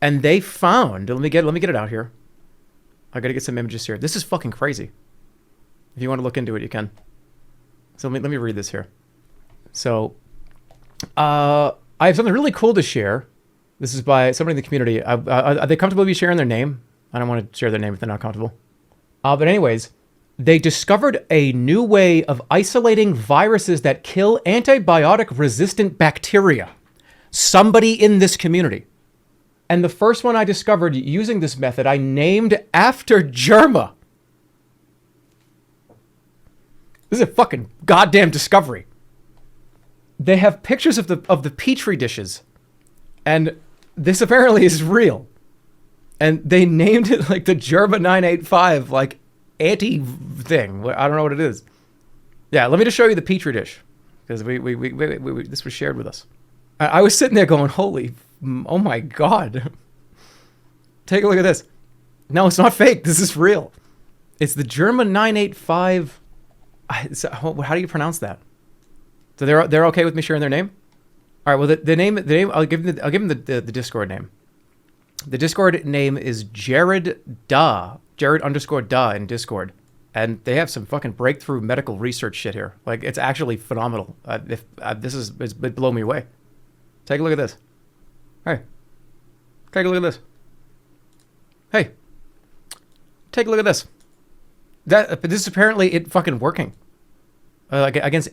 And they found, let me get it out here. I gotta get some images here. This is fucking crazy. If you want to look into it, you can. So let me read this here. So, I have something really cool to share. This is by somebody in the community. Are they comfortable with you sharing their name? I don't want to share their name if they're not comfortable. But anyways, they discovered a new way of isolating viruses that kill antibiotic-resistant bacteria. Somebody in this community. And the first one I discovered using this method, I named after Germa. This is a fucking goddamn discovery. They have pictures of the petri dishes, and this apparently is real. And they named it like the Germa 985, like anti thing. I don't know what it is. Yeah, let me just show you the petri dish, because this was shared with us. I was sitting there going, "Holy, oh my god!" Take a look at this. No, it's not fake. This is real. It's the Germa 985. How do you pronounce that? So they're okay with me sharing their name? All right. Well, the name. I'll give them the Discord name. The Discord name is Jared _ Da in Discord, and they have some fucking breakthrough medical research shit here. Like, it's actually phenomenal. It's blown me away. Take a look at this. Hey, take a look at this. Hey, take a look at this. This is apparently it fucking working. Like against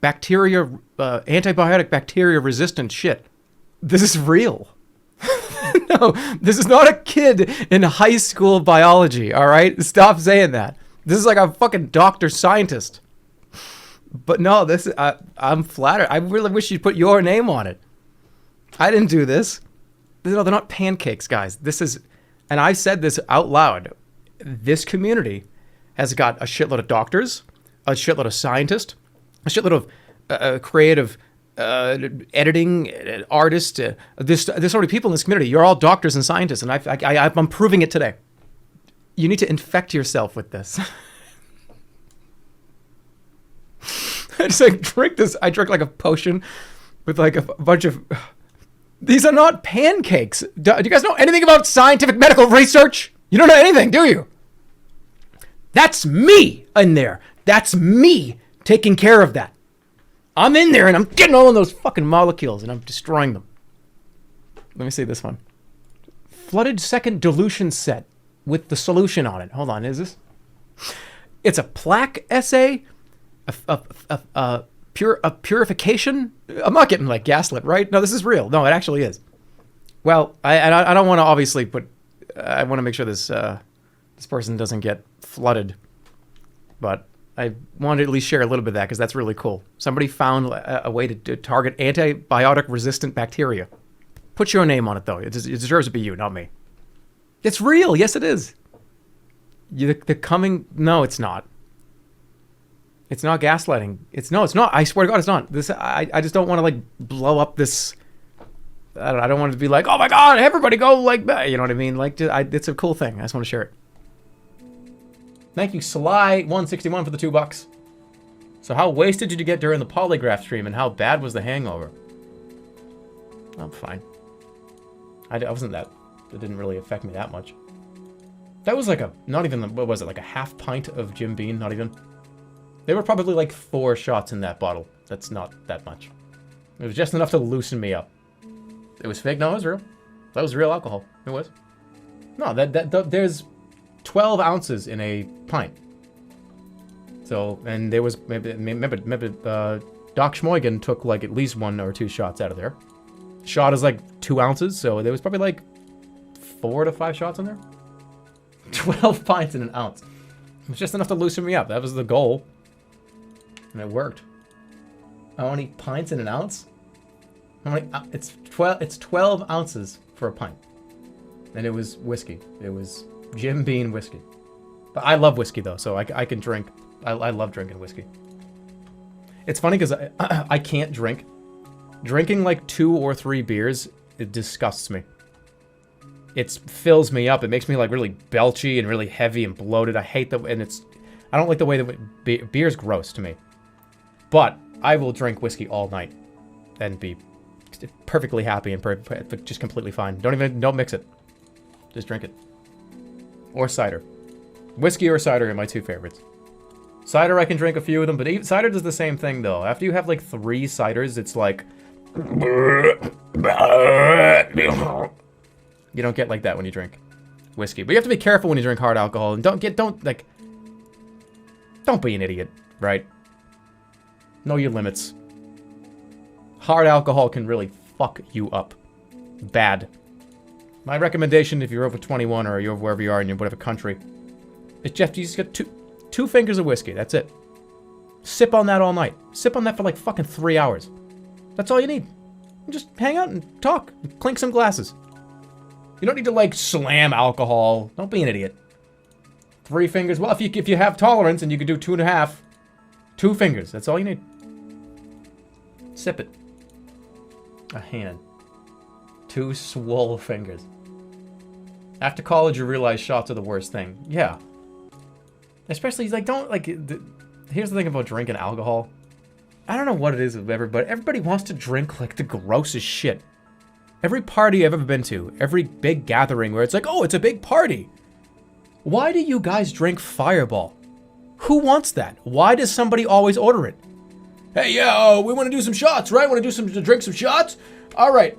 bacteria, antibiotic bacteria resistant shit. This is real. No, this is not a kid in high school biology, all right? Stop saying that. This is like a fucking doctor scientist. But no, I'm flattered. I really wish you'd put your name on it. I didn't do this. No, they're not pancakes, guys. This is, and I said this out loud. This community has got a shitload of doctors, a shitload of scientists, a shitload of creative editing artists. There's so many people in this community. You're all doctors and scientists, and I'm proving it today. You need to infect yourself with this. I just like drink this. I drink like a potion with like a bunch of. These are not pancakes. Do you guys know anything about scientific medical research? You don't know anything, do you? That's me in there. That's me taking care of that. I'm in there and I'm getting all of those fucking molecules and I'm destroying them. Let me see this one. Flooded second dilution set with the solution on it. Hold on, is this? It's a plaque essay, a purification. I'm not getting like gaslit, right? No, this is real. No, it actually is. Well, I don't want to obviously put. I want to make sure this this person doesn't get flooded, but I wanted to at least share a little bit of that because that's really cool. Somebody found a way to target antibiotic-resistant bacteria. Put your name on it, though. It deserves to be you, not me. It's real. Yes, it is. No, it's not. It's not gaslighting. It's not. I swear to God, it's not. I just don't want to like blow up this. I don't want it to be like, oh my God, everybody go like that. You know what I mean? Like, it's a cool thing. I just want to share it. Thank you, Sly161 for the $2. So how wasted did you get during the polygraph stream, and how bad was the hangover? I'm fine. I wasn't that. It didn't really affect me that much. That was like not even, what was it, like a half pint of Jim Beam? Not even. There were probably like 4 shots in that bottle. That's not that much. It was just enough to loosen me up. It was fake? No, it was real. That was real alcohol. It was. No, there's 12 ounces in a pint. So, and there was, maybe Doc Schmoigan took like at least 1 or 2 shots out of there. Shot is like 2 ounces, so there was probably like 4 to 5 shots in there. 12 pints in an ounce. It was just enough to loosen me up. That was the goal. And it worked. How many pints in an ounce? How many? It's 12 ounces for a pint. And it was whiskey. It was Jim Beam whiskey. But I love whiskey though, so I can drink. I love drinking whiskey. It's funny because I can't drink. Drinking like 2 or 3 beers, it disgusts me. It fills me up. It makes me like really belchy and really heavy and bloated. I hate I don't like the way that beer's gross to me. But I will drink whiskey all night and be perfectly happy and just completely fine. Don't mix it. Just drink it. Or cider. Whiskey or cider are my 2 favorites. Cider, I can drink a few of them, but cider does the same thing though. After you have like 3 ciders, it's like you don't get like that when you drink whiskey. But you have to be careful when you drink hard alcohol, and don't be an idiot, right? Know your limits. Hard alcohol can really fuck you up. Bad. My recommendation, if you're over 21 or you're wherever you are in whatever country, is you just get two fingers of whiskey. That's it. Sip on that all night. Sip on that for like fucking 3 hours. That's all you need. Just hang out and talk. And clink some glasses. You don't need to like slam alcohol. Don't be an idiot. 3 fingers. Well, if you have tolerance and you can do 2.5, 2 fingers. That's all you need. Sip it. A hand. 2 swole fingers. After college, you realize shots are the worst thing. Yeah. Especially, like, don't, like, here's the thing about drinking alcohol. I don't know what it is with everybody. Everybody wants to drink, like, the grossest shit. Every party I've ever been to, every big gathering where it's like, oh, it's a big party. Why do you guys drink Fireball? Who wants that? Why does somebody always order it? Hey, yeah, we want to do some shots, right? Want to drink some shots? All right,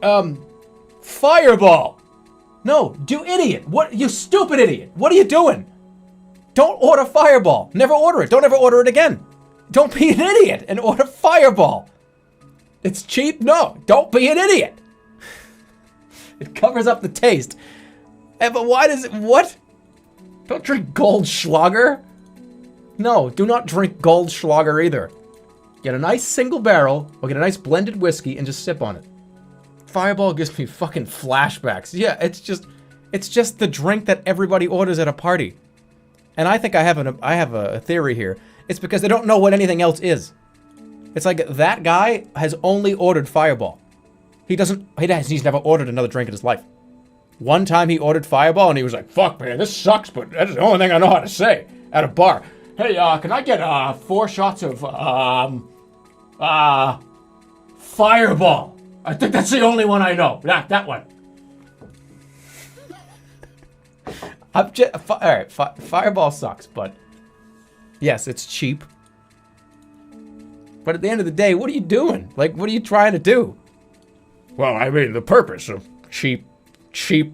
Fireball. No, you idiot. What, you stupid idiot. What are you doing? Don't order Fireball. Never order it. Don't ever order it again. Don't be an idiot and order Fireball. It's cheap? No, don't be an idiot. It covers up the taste. But why does it, what? Don't drink Goldschlager. No, do not drink Goldschlager either. Get a nice single barrel, or get a nice blended whiskey and just sip on it. Fireball gives me fucking flashbacks. Yeah, it's just the drink that everybody orders at a party. And I think I have a theory here. It's because they don't know what anything else is. It's like that guy has only ordered Fireball. He's never ordered another drink in his life. One time he ordered Fireball and he was like, fuck man, this sucks, but that's the only thing I know how to say at a bar. Hey, can I get 4 shots of Fireball? I think that's the only one I know. That one. Alright, Fireball sucks, but yes, it's cheap. But at the end of the day, what are you doing? Like, what are you trying to do? Well, I mean, the purpose of cheap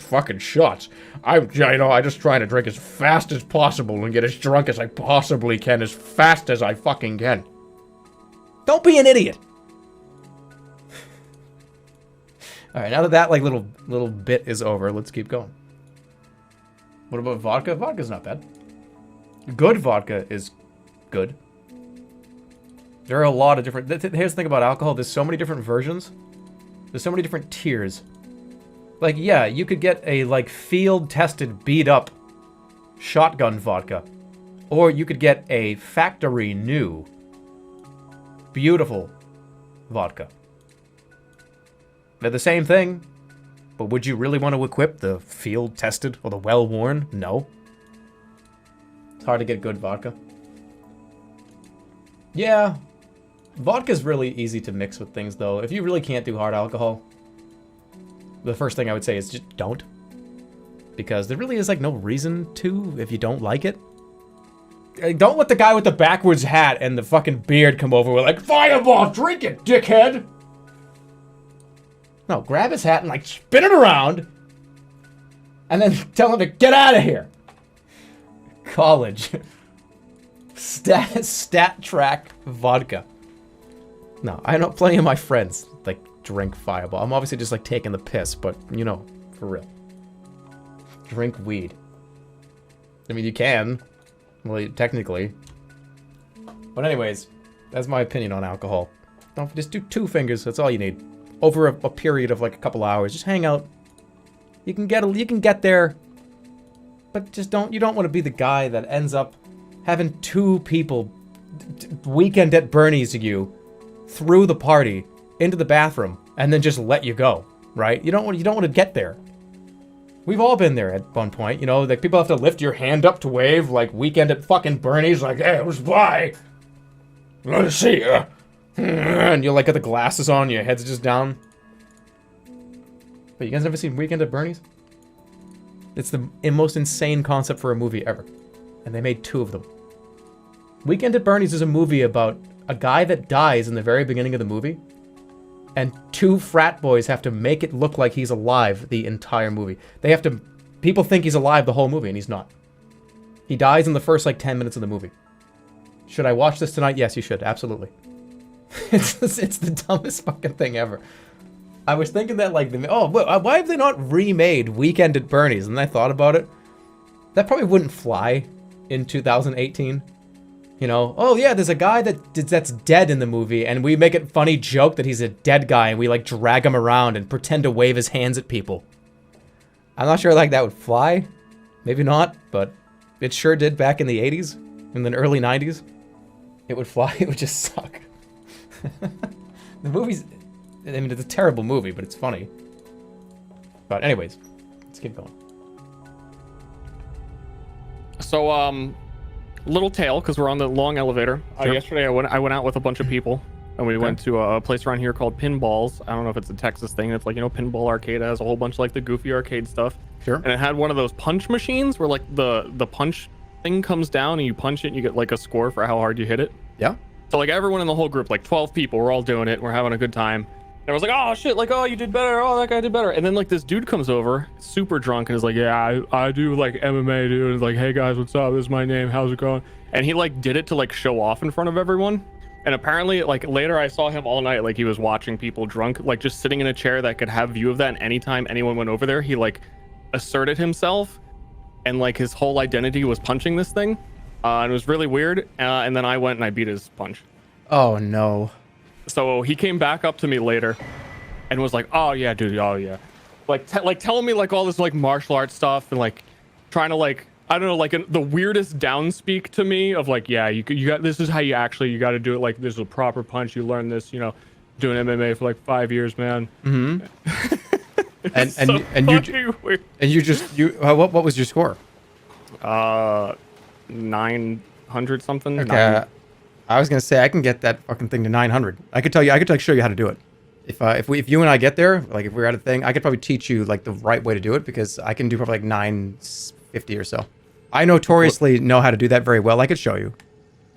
fucking shots. I'm just trying to drink as fast as possible and get as drunk as I possibly can, as fast as I fucking can. Don't be an idiot. All right, now that like little bit is over, let's keep going. What about vodka? Vodka's not bad. Good vodka is good. There are a lot of different. Here's the thing about alcohol. There's so many different versions. There's so many different tiers. Like, yeah, you could get a, like, field-tested, beat-up shotgun vodka. Or you could get a factory-new, beautiful vodka. They're the same thing. But would you really want to equip the field-tested or the well-worn? No. It's hard to get good vodka. Yeah. Vodka's really easy to mix with things, though. If you really can't do hard alcohol, the first thing I would say is just don't. Because there really is, like, no reason to if you don't like it. Don't let the guy with the backwards hat and the fucking beard come over with, like, Fireball, drink it, dickhead! No, grab his hat and, like, spin it around. And then tell him to get out of here. College. Stat track vodka. No, I know plenty of my friends, like, drink Fireball. I'm obviously just, like, taking the piss, but, you know, for real. Drink weed. I mean, you can. Well, technically. But anyways, that's my opinion on alcohol. Don't just do 2 fingers, that's all you need. Over a period of, like, a couple hours. Just hang out. You can get there. But just you don't want to be the guy that ends up having 2 people weekend at Bernie's you through the party into the bathroom and then just let you go, right? You don't want to get there. We've all been there at one point, you know, like people have to lift your hand up to wave, like weekend at fucking Bernie's, like, hey, it was by. Let's see, and you're like got the glasses on, your head's just down. But you guys never seen Weekend at Bernie's? It's the most insane concept for a movie ever. And they made 2 of them. Weekend at Bernie's is a movie about a guy that dies in the very beginning of the movie. And 2 frat boys have to make it look like he's alive the entire movie. People think he's alive the whole movie, and he's not. He dies in the first, like, 10 minutes of the movie. Should I watch this tonight? Yes, you should. Absolutely. It's the dumbest fucking thing ever. I was thinking that, like, why have they not remade Weekend at Bernie's? And I thought about it. That probably wouldn't fly in 2018. You know, oh yeah, there's a guy that's dead in the movie, and we make a funny joke that he's a dead guy, and we like drag him around and pretend to wave his hands at people. I'm not sure like that would fly. Maybe not, but it sure did back in the 80s, in the early 90s. It would fly. It would just suck. The movie's, I mean, it's a terrible movie, but it's funny. But anyways, let's keep going. So, little tale, because we're on the long elevator. Sure. Yesterday, I went out with a bunch of people, and we went to a place around here called Pinballs. I don't know if it's a Texas thing. It's like, you know, Pinball Arcade has a whole bunch of like the goofy arcade stuff. Sure. And it had one of those punch machines where like the punch thing comes down and you punch it and you get like a score for how hard you hit it. Yeah. So like everyone in the whole group, like 12 people, we're all doing it. We're having a good time. And I was like, oh shit, like, oh, you did better. Oh, that guy did better. And then like this dude comes over, super drunk, and is like, yeah, I do like MMA, dude. And it's like, hey guys, what's up? This is my name. How's it going? And he like did it to like show off in front of everyone. And apparently like later I saw him all night, like he was watching people drunk, like just sitting in a chair that could have view of that. And anytime anyone went over there, he like asserted himself, and like his whole identity was punching this thing. And it was really weird. And then I went and I beat his punch. Oh no. So he came back up to me later and was like, oh yeah, dude, oh yeah, like telling me like all this like martial arts stuff, and like trying to like, I don't know, like the weirdest downspeak to me of like, yeah, you got, this is how you got to do it, like this is a proper punch, you learn this, you know, doing MMA for like 5 years, man. Mm-hmm. and so what was your score? 900 something. Okay. I was gonna say I can get that fucking thing to 900. I could like show you how to do it. If you and I get there, like if we're at a thing, I could probably teach you like the right way to do it, because I can do probably like 950 or so. I notoriously know how to do that very well. I could show you.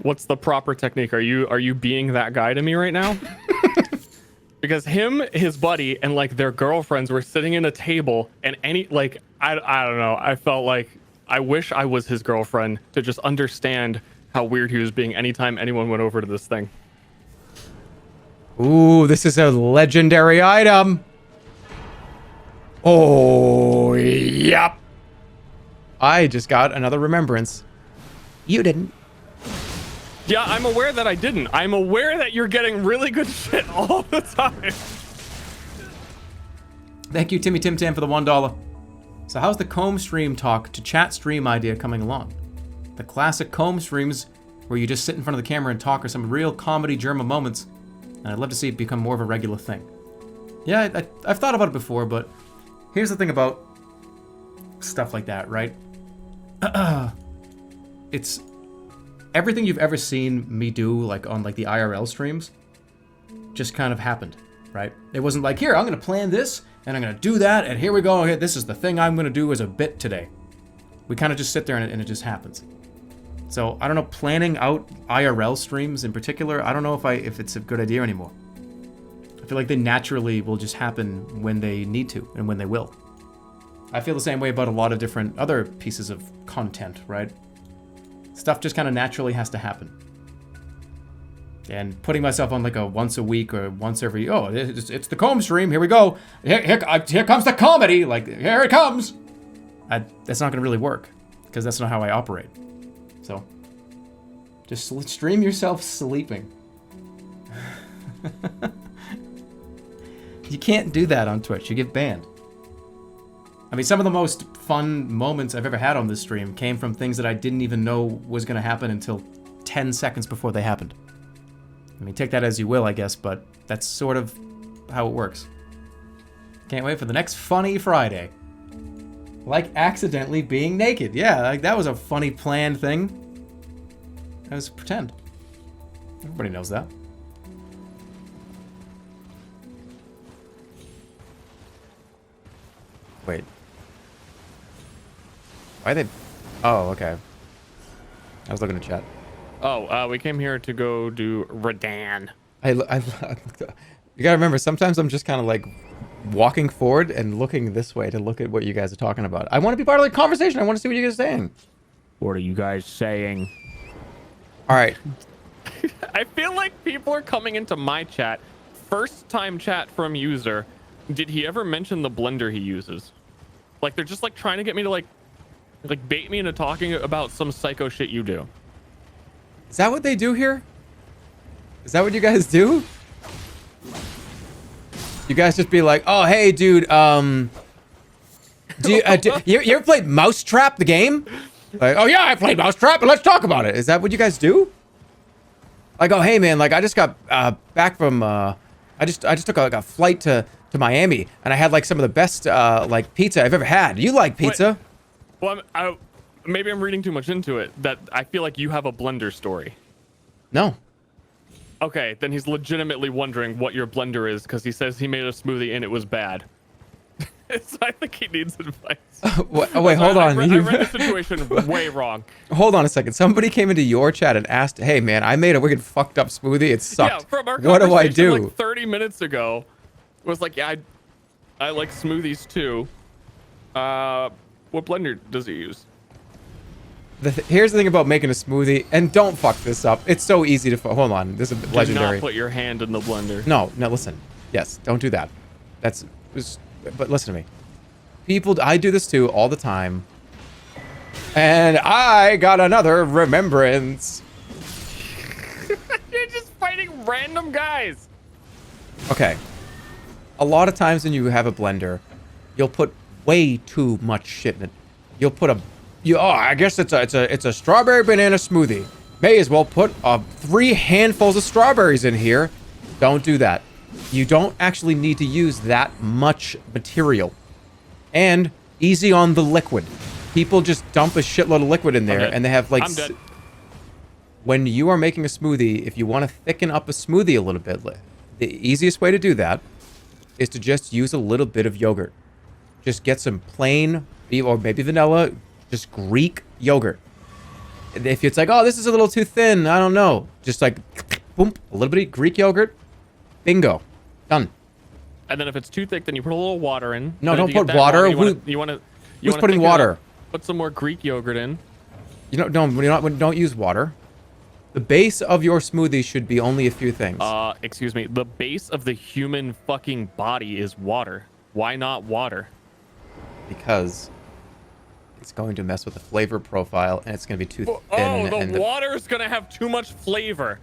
What's the proper technique? Are you being that guy to me right now? Because him, his buddy, and like their girlfriends were sitting in a table, and I don't know. I felt like I wish I was his girlfriend to just understand how weird he was being anytime anyone went over to this thing. Ooh, this is a legendary item. Oh, yep. I just got another remembrance. You didn't. Yeah, I'm aware that I didn't. I'm aware that you're getting really good shit all the time. Thank you, Timmy Tim Tam, for the $1. So how's the comb stream talk to chat stream idea coming along? The classic comb streams where you just sit in front of the camera and talk are some real comedy germa moments, and I'd love to see it become more of a regular thing. Yeah, I've thought about it before, but here's the thing about stuff like that, right? It's everything you've ever seen me do, like on like the IRL streams, just kind of happened, right? It wasn't like, here, I'm gonna plan this, and I'm gonna do that, and here we go, okay, this is the thing I'm gonna do as a bit today. We kind of just sit there and it just happens. So I don't know, planning out IRL streams in particular, I don't know if it's a good idea anymore. I feel like they naturally will just happen when they need to and when they will. I feel the same way about a lot of different other pieces of content, right? Stuff just kind of naturally has to happen. And putting myself on like a once a week or once every, oh, it's the comb stream, here we go. Here comes the comedy, like, here it comes. That's not gonna really work, because that's not how I operate. So, just stream yourself sleeping. You can't do that on Twitch. You get banned. I mean, some of the most fun moments I've ever had on this stream came from things that I didn't even know was going to happen until 10 seconds before they happened. I mean, take that as you will, I guess, but that's sort of how it works. Can't wait for the next Funny Friday. Like accidentally being naked. Yeah, like that was a funny planned thing. That was pretend. Everybody knows that. Wait. Why they... Oh, okay. I was looking at chat. Oh, we came here to go do Radan. You gotta remember, sometimes I'm just kind of like walking forward and looking this way to look at what you guys are talking about. I want to be part of the conversation. I want to see what you guys are saying. What are you guys saying? All right. I feel like people are coming into my chat. First time chat from user. Did he ever mention the blender he uses? Like, they're just like trying to get me to like bait me into talking about some psycho shit you do. Is that what they do here? Is that what you guys do? You guys just be like, oh, hey, dude, you ever played Mousetrap, the game? Like, oh yeah, I played Mousetrap, but let's talk about it. Is that what you guys do? Like, oh, hey, man, like, I just got back from, I just took a flight to Miami, and I had, like, some of the best, like, pizza I've ever had. You like pizza? Well, maybe I'm reading too much into it. That I feel like you have a blender story. No. Okay, then he's legitimately wondering what your blender is because he says he made a smoothie and it was bad. So I think he needs advice. Wait, hold on. I read the situation way wrong. Hold on a second. Somebody came into your chat and asked, hey, man, I made a wicked fucked up smoothie. It sucked. Yeah, from our what do I conversation, do? Like 30 minutes ago, was like, yeah, I like smoothies too. What blender does he use? Here's the thing about making a smoothie, and don't fuck this up. It's so easy to hold on. This is legendary. Do not put your hand in the blender. No, listen. Yes, don't do that. But listen to me. I do this too all the time. And I got another remembrance. You're just fighting random guys. Okay. A lot of times when you have a blender, you'll put way too much shit in it. You'll put I guess it's a strawberry banana smoothie. May as well put 3 handfuls of strawberries in here. Don't do that. You don't actually need to use that much material. And easy on the liquid. People just dump a shitload of liquid in there and they have like... I'm dead. When you are making a smoothie, if you want to thicken up a smoothie a little bit, the easiest way to do that is to just use a little bit of yogurt. Just get some plain, or maybe vanilla, just Greek yogurt. If it's like, oh, this is a little too thin, I don't know. Just like, boom, a little bit of Greek yogurt. Bingo. Done. And then if it's too thick, then you put a little water in. No, And if don't you get put that water. You want to. Who's putting water? Put some more Greek yogurt in. Don't use water. The base of your smoothie should be only a few things. Excuse me. The base of the human fucking body is water. Why not water? Because it's going to mess with the flavor profile and it's going to be too thin. Oh, the water is going to have too much flavor.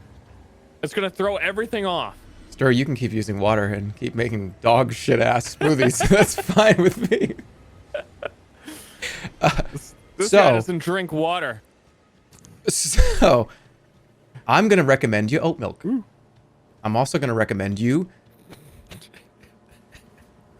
It's going to throw everything off. Stir, you can keep using water and keep making dog shit ass smoothies. That's fine with me. This guy doesn't drink water. So, I'm going to recommend you oat milk. I'm also going to recommend you...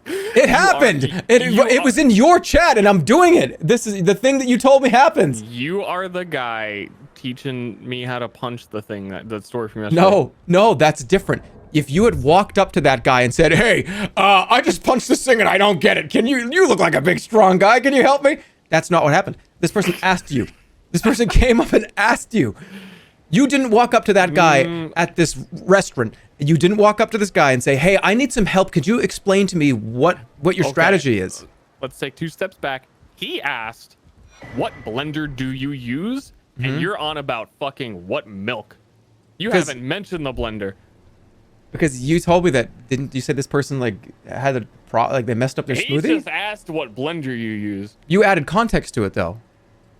It happened! It was in your chat and I'm doing it! This is the thing that you told me happens! You are the guy teaching me how to punch the thing, that story from yesterday. No, that's different. If you had walked up to that guy and said, hey, I just punched this thing and I don't get it. You look like a big, strong guy. Can you help me? That's not what happened. This person asked you. This person came up and asked you. You didn't walk up to that guy at this restaurant. You didn't walk up to this guy and say, hey, I need some help. Could you explain to me what your strategy is? Let's take 2 steps back. He asked, what blender do you use? And you're on about fucking what milk. You haven't mentioned the blender. Because you told me that, didn't you say this person like had they messed up their smoothie? He just asked what blender you use. You added context to it though.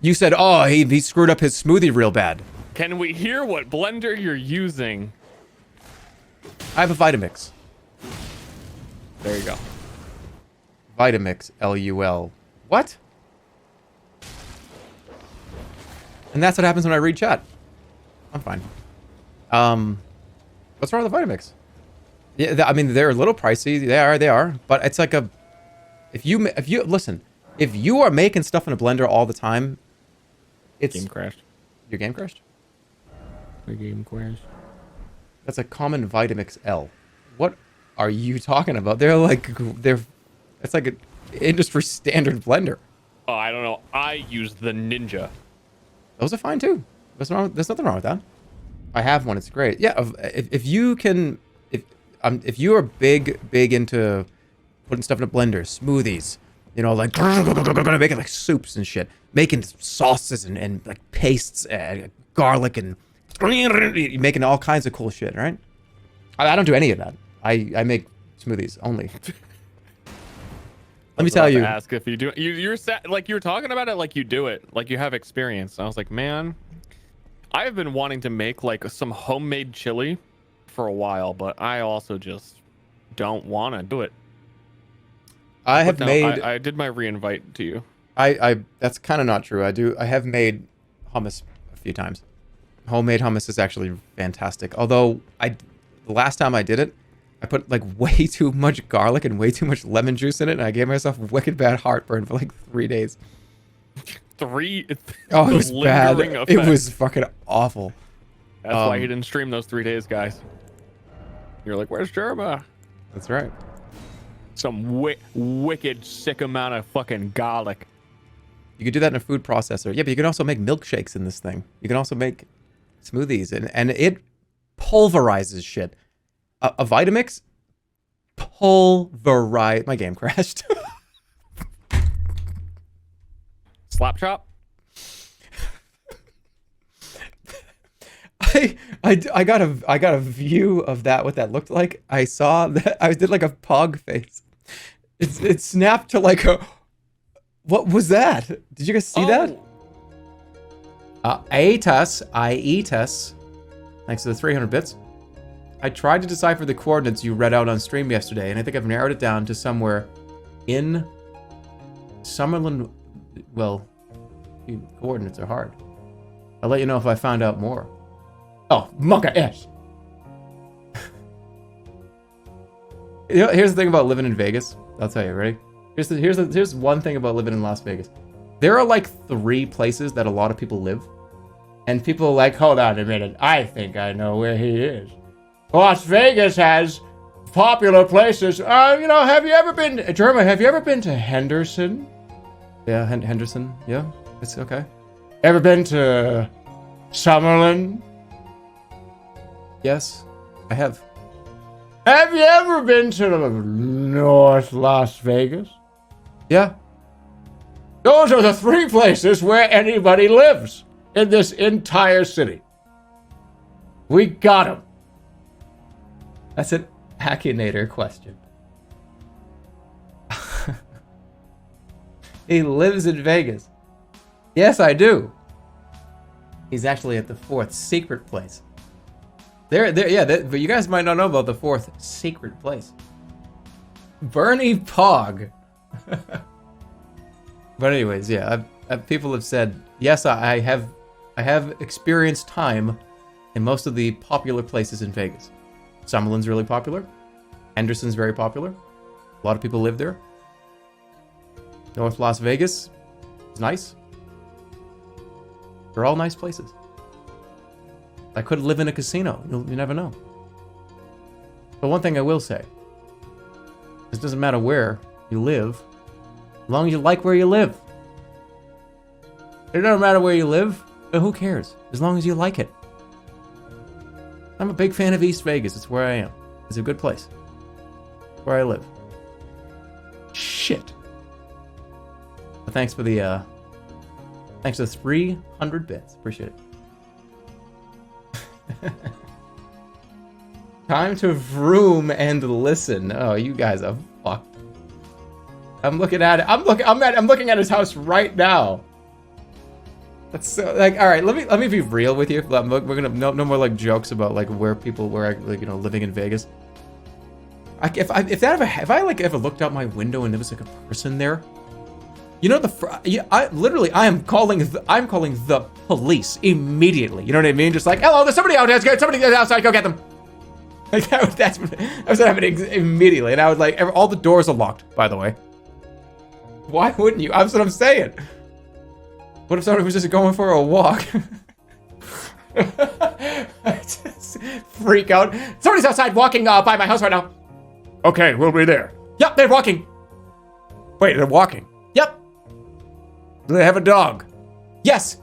You said, oh, he screwed up his smoothie real bad. Can we hear what blender you're using? I have a Vitamix. There you go. Vitamix, LUL. What? And that's what happens when I read chat. I'm fine. What's wrong with the Vitamix? Yeah, I mean, they're a little pricey. They are. But it's like if you listen, if you are making stuff in a blender all the time, it's... Game crashed. Your game crashed? My game crashed. That's a common Vitamix L. What are you talking about? It's like an industry standard blender. Oh, I don't know. I use the Ninja. Those are fine too. There's nothing wrong with that. I have one. It's great. Yeah. If you are big into putting stuff in a blender, smoothies, like making like soups and shit, making sauces and like pastes, garlic and making all kinds of cool shit. Right? I don't do any of that. I make smoothies only. Let me tell you. Ask if you do. You're like you were talking about it like you do it, like you have experience. I was like, man, I have been wanting to make like some homemade chili for a while, but I also just don't want to do it. I have No, made. I did my re-invite to you. I that's kind of not true. I have made hummus a few times. Homemade hummus is actually fantastic. Although the last time I did it, I put like way too much garlic and way too much lemon juice in it, and I gave myself wicked bad heartburn for like 3 days. Oh, it was bad. It was fucking awful. That's why he didn't stream those 3 days, guys. You're like, where's Germa? That's right. Some wicked sick amount of fucking garlic. You could do that in a food processor. Yeah, but you can also make milkshakes in this thing. You can also make smoothies, and it pulverizes shit. A Vitamix pulverize. My game crashed. Slap chop. I got a view of that, what that looked like. I saw that I did like a pog face. It snapped to like a. What was that? Did you guys see that? I eat us. Thanks to the 300 bits. I tried to decipher the coordinates you read out on stream yesterday, and I think I've narrowed it down to somewhere in Summerlin. Well, coordinates are hard. I'll let you know if I find out more. Oh, Monka S. You know, here's the thing about living in Vegas. I'll tell you, ready? Here's one thing about living in Las Vegas. There are like 3 places that a lot of people live. And people are like, hold on a minute, I think I know where he is. Las Vegas has popular places. Have you ever been, Jerma, have you ever been to Henderson? Yeah, Henderson, yeah, it's okay. Ever been to Summerlin? Yes, I have. Have you ever been to North Las Vegas? Yeah. Those are the 3 places where anybody lives in this entire city. We got him. That's an Akinator question. He lives in Vegas. Yes, I do. He's actually at the 4th secret place. But you guys might not know about the 4th secret place. Bernie Pog. But anyways, yeah, people have said, yes, I have experienced time in most of the popular places in Vegas. Summerlin's really popular. Henderson's very popular. A lot of people live there. North Las Vegas is nice. They're all nice places. I could live in a casino. You never know. But one thing I will say, it doesn't matter where you live, as long as you like where you live. It doesn't matter where you live, but who cares? As long as you like it. I'm a big fan of East Vegas. It's where I am. It's a good place. It's where I live. Shit. But thanks for the thanks for the 300 bits. Appreciate it. Time to vroom and listen. Oh, you guys are fucked. I'm looking at it. I'm looking at his house right now. That's so like, all right. Let me be real with you. We're gonna no more like jokes about like where people were like, living in Vegas. If I ever looked out my window and there was like a person there, I am calling the police immediately. You know what I mean? Just like, hello, there's somebody out there. Somebody outside. Go get them. Like that's what happening immediately. And I would like all the doors are locked. By the way, why wouldn't you? That's what I'm saying. What if somebody was just going for a walk? I just freak out. Somebody's outside walking by my house right now. Okay, we'll be there. Yep, they're walking. Wait, they're walking. Yep. Do they have a dog? Yes.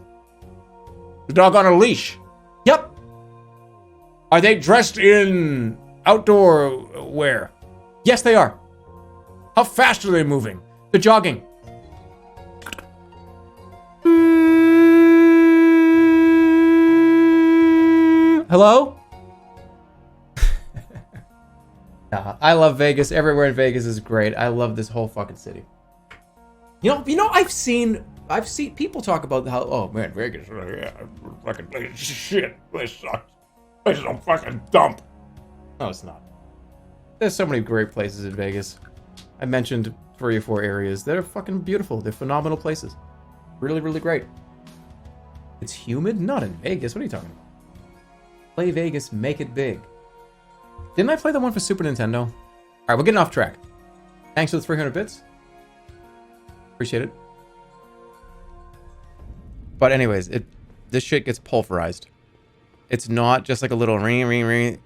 The dog on a leash? Yep. Are they dressed in outdoor wear? Yes, they are. How fast are they moving? They're jogging. Hello? I love Vegas. Everywhere in Vegas is great. I love this whole fucking city. You know, I've seen people talk about how, oh man, Vegas, yeah, fucking place is shit. This sucks. This is a fucking dump. No, it's not. There's so many great places in Vegas. I mentioned 3 or 4 areas that are fucking beautiful. They're phenomenal places. Really, really great. It's humid? Not in Vegas. What are you talking about? Play Vegas, make it big. Didn't I play the one for Super Nintendo? All right, we're getting off track. Thanks for the 300 bits. Appreciate it. But anyways, this shit gets pulverized. It's not just like a little ring, ring, ring.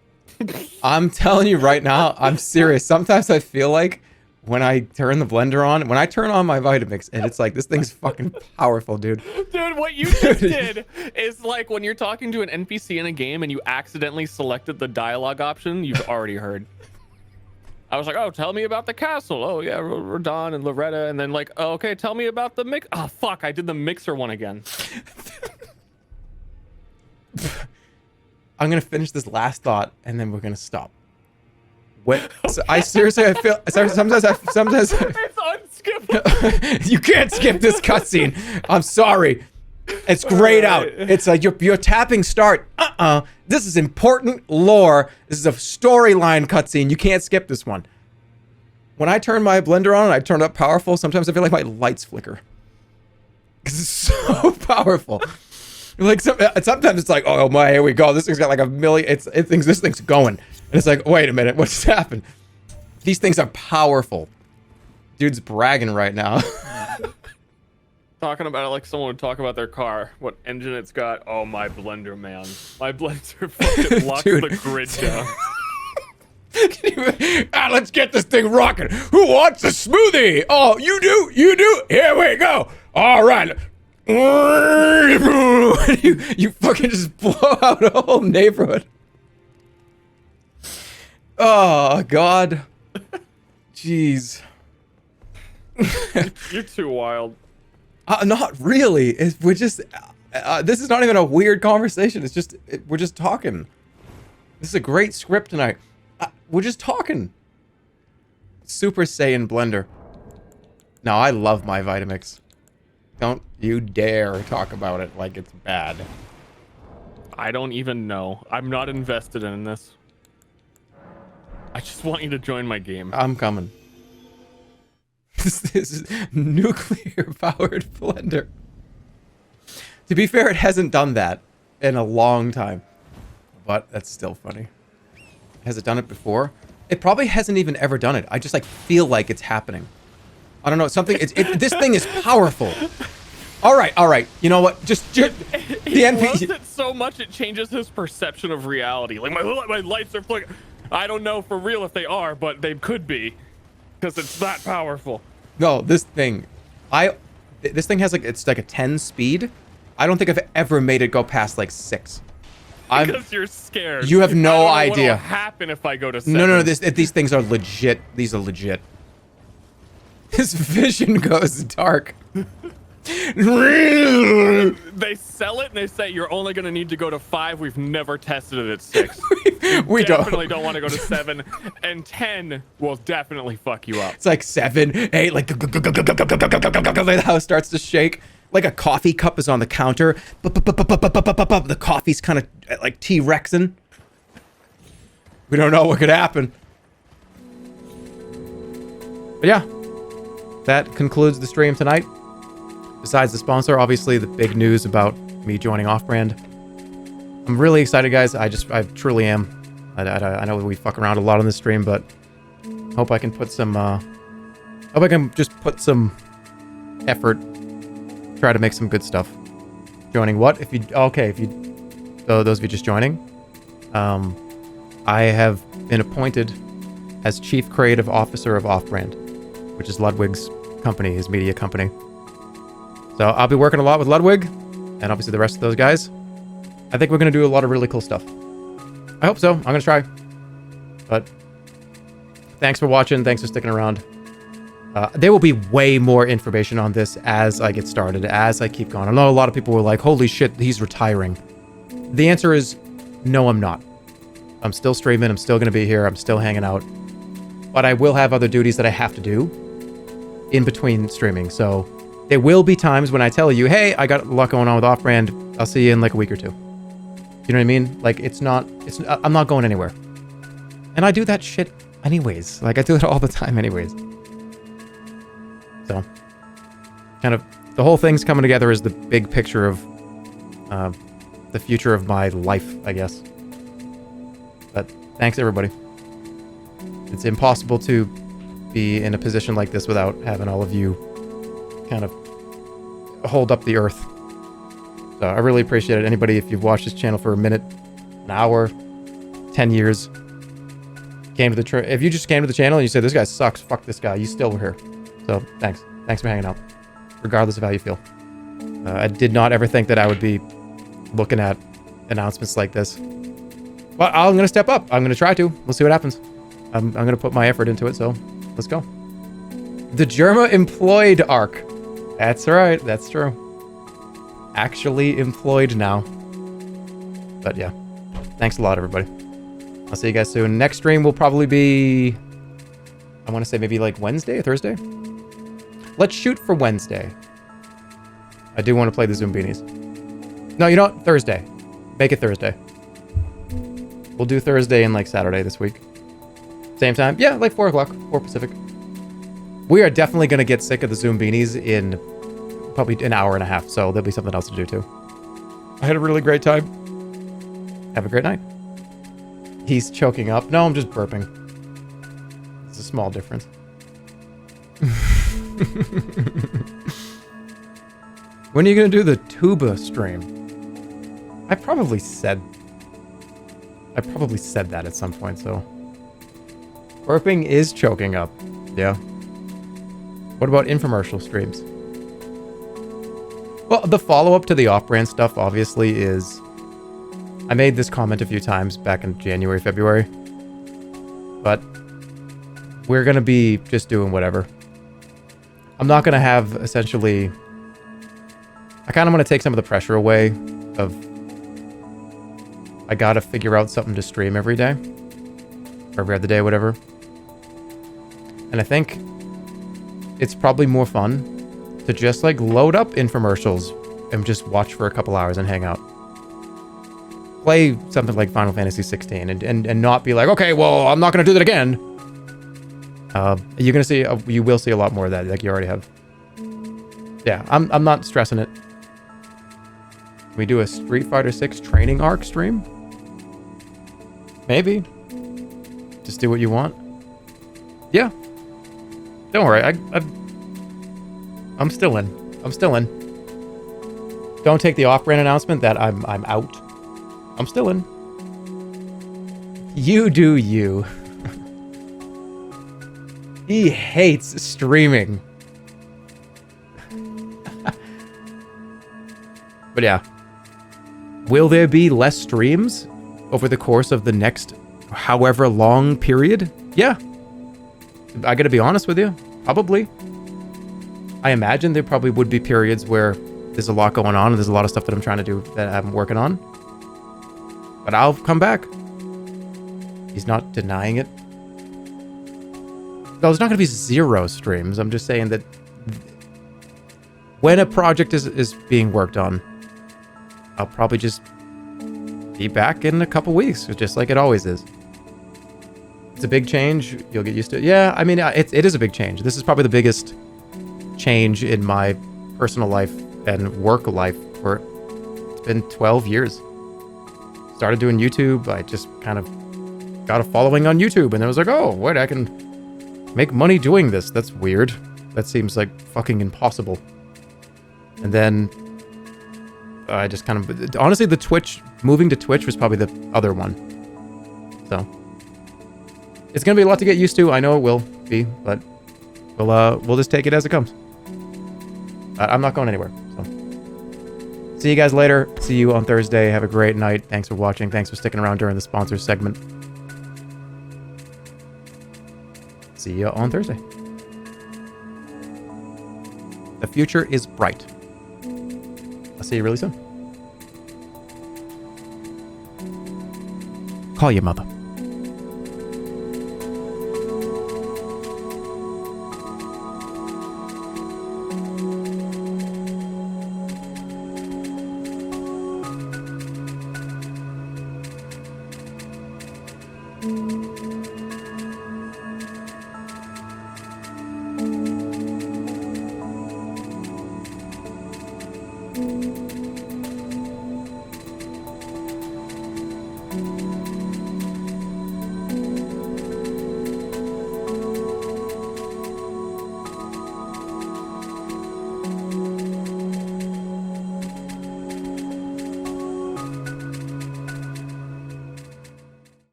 I'm telling you right now, I'm serious. Sometimes I feel like when I turn the blender on, when I turn on my Vitamix, and it's like, this thing's fucking powerful, dude. Dude, what you just did is like when you're talking to an NPC in a game and you accidentally selected the dialogue option you've already heard. I was like, oh, tell me about the castle. Oh, yeah, Rodon and Loretta. And then like, oh, okay, tell me about the mix. Oh, fuck, I did the mixer one again. I'm going to finish this last thought, and then we're going to stop. What? So I seriously, I feel, sometimes It's unskippable. you can't skip this cutscene. I'm sorry. It's grayed out. It's like you're tapping start. This is important lore. This is a storyline cutscene. You can't skip this one. When I turn my blender on and I turn it up powerful, sometimes I feel like my lights flicker. Because it's so powerful. Like sometimes it's like, oh my, here we go. This thing's got like a million. It thinks this thing's going, and it's like, wait a minute, what just happened? These things are powerful. Dude's bragging right now. Talking about it like someone would talk about their car, what engine it's got. Oh, my blender, man. My blender fucking locks Dude. the grid down. Let's get this thing rocking. Who wants a smoothie? Oh, you do? You do? Here we go. All right. You fucking just blow out a whole neighborhood. Oh, God. Jeez. You're too wild. Not really. We're just... this is not even a weird conversation. It's just... we're just talking. This is a great script tonight. We're just talking. Super Saiyan Blender. No, I love my Vitamix. Don't you dare talk about it like it's bad. I don't even know. I'm not invested in this. I just want you to join my game. I'm coming. This is nuclear-powered blender. To be fair, it hasn't done that in a long time. But that's still funny. Has it done it before? It probably hasn't even ever done it. I just like feel like it's happening. I don't know, something. This thing is powerful. All right. You know what? Just he the loves NPC. it so much it changes his perception of reality. Like my lights are flickering. I don't know for real if they are, but they could be, because it's that powerful. No, this thing, this thing has like, it's like a 10 speed. I don't think I've ever made it go past like 6. Because you're scared. You have no I don't know idea. What'll happen if I go to 7. No. These things are legit. These are legit. His vision goes dark. They sell it and they say you're only going to need to go to 5. We've never tested it at 6. We definitely don't want to go to 7, and 10 will definitely fuck you up. It's like 7, 8, like the house starts to shake. Like a coffee cup is on the counter. The coffee's kind of like T-Rexing. We don't know what could happen. But yeah, that concludes the stream tonight. Besides the sponsor, obviously the big news about me joining Off-Brand. I'm really excited, guys. I truly am. I know we fuck around a lot on this stream, but hope I can put some, hope I can just put some effort, try to make some good stuff. Joining what? If you those of you just joining, I have been appointed as Chief Creative Officer of Off-Brand, which is Ludwig's company, his media company. So I'll be working a lot with Ludwig, and obviously the rest of those guys. I think we're going to do a lot of really cool stuff. I hope so. I'm going to try. But thanks for watching. Thanks for sticking around. There will be way more information on this as I get started, as I keep going. I know a lot of people were like, holy shit, he's retiring. The answer is, no, I'm not. I'm still streaming. I'm still going to be here. I'm still hanging out. But I will have other duties that I have to do. in between streaming. So there will be times when I tell you, hey, I got a lot going on with off-brand. I'll see you in like a week or two. You know what I mean? Like I'm not going anywhere. And I do that shit anyways. Like I do it all the time anyways. So kind of the whole thing's coming together as the big picture of the future of my life, I guess. But thanks everybody. It's impossible to be in a position like this without having all of you kind of hold up the earth. So I really appreciate it. Anybody, if you've watched this channel for a minute, an hour, 10 years, if you just came to the channel and you said, this guy sucks, fuck this guy, you still were here. So thanks. Thanks for hanging out, regardless of how you feel. I did not ever think that I would be looking at announcements like this. But I'm going to step up. I'm going to try to. We'll see what happens. I'm going to put my effort into it, so let's go. The Germa employed arc. That's right. That's true. Actually employed now. But yeah. Thanks a lot, everybody. I'll see you guys soon. Next stream will probably be... I want to say maybe like Wednesday or Thursday? Let's shoot for Wednesday. I do want to play the Zoombinis. No, you know what? Thursday. Make it Thursday. We'll do Thursday and like Saturday this week. Same time? Yeah, like 4 o'clock. 4 Pacific. We are definitely going to get sick of the Zoombinis in probably an hour and a half, so there'll be something else to do too. I had a really great time. Have a great night. He's choking up. No, I'm just burping. It's a small difference. When are you going to do the tuba stream? I probably said that at some point, so... Burping is choking up. Yeah. What about infomercial streams? Well, the follow-up to the off-brand stuff, obviously, is... I made this comment a few times back in January, February. But... we're going to be just doing whatever. I'm not going to have, essentially... I kind of want to take some of the pressure away of... I gotta figure out something to stream every day. Or every other day, whatever. And I think it's probably more fun to just like load up infomercials and just watch for a couple hours and hang out. Play something like Final Fantasy 16 and not be like, okay, well, I'm not gonna do that again. You're gonna see, you will see a lot more of that, like you already have. Yeah, I'm not stressing it. Can we do a Street Fighter 6 training arc stream? Maybe. Just do what you want. Yeah. Don't worry. I'm still in. I'm still in. Don't take the off-brand announcement that I'm out. I'm still in. You do you. He hates streaming. But yeah. Will there be less streams over the course of the next however long period? Yeah. I gotta be honest with you. Probably. I imagine there probably would be periods where there's a lot going on and there's a lot of stuff that I'm trying to do that I'm working on. But I'll come back. He's not denying it. No, there's not gonna be 0 streams. I'm just saying that when a project is being worked on, I'll probably just be back in a couple weeks, just like it always is. It's a big change. You'll get used to it. Yeah, I mean, it is a big change. This is probably the biggest change in my personal life and work life for, it's been 12 years. Started doing YouTube. I just kind of got a following on YouTube, and I was like, oh, wait, I can make money doing this. That's weird. That seems like fucking impossible. And then I just kind of, honestly, the Twitch, moving to Twitch was probably the other one. So it's gonna be a lot to get used to. I know it will be, but we'll just take it as it comes. I'm not going anywhere. So see you guys later. See you on Thursday. Have a great night. Thanks for watching. Thanks for sticking around during the sponsors segment. See you on Thursday. The future is bright. I'll see you really soon. Call your mother.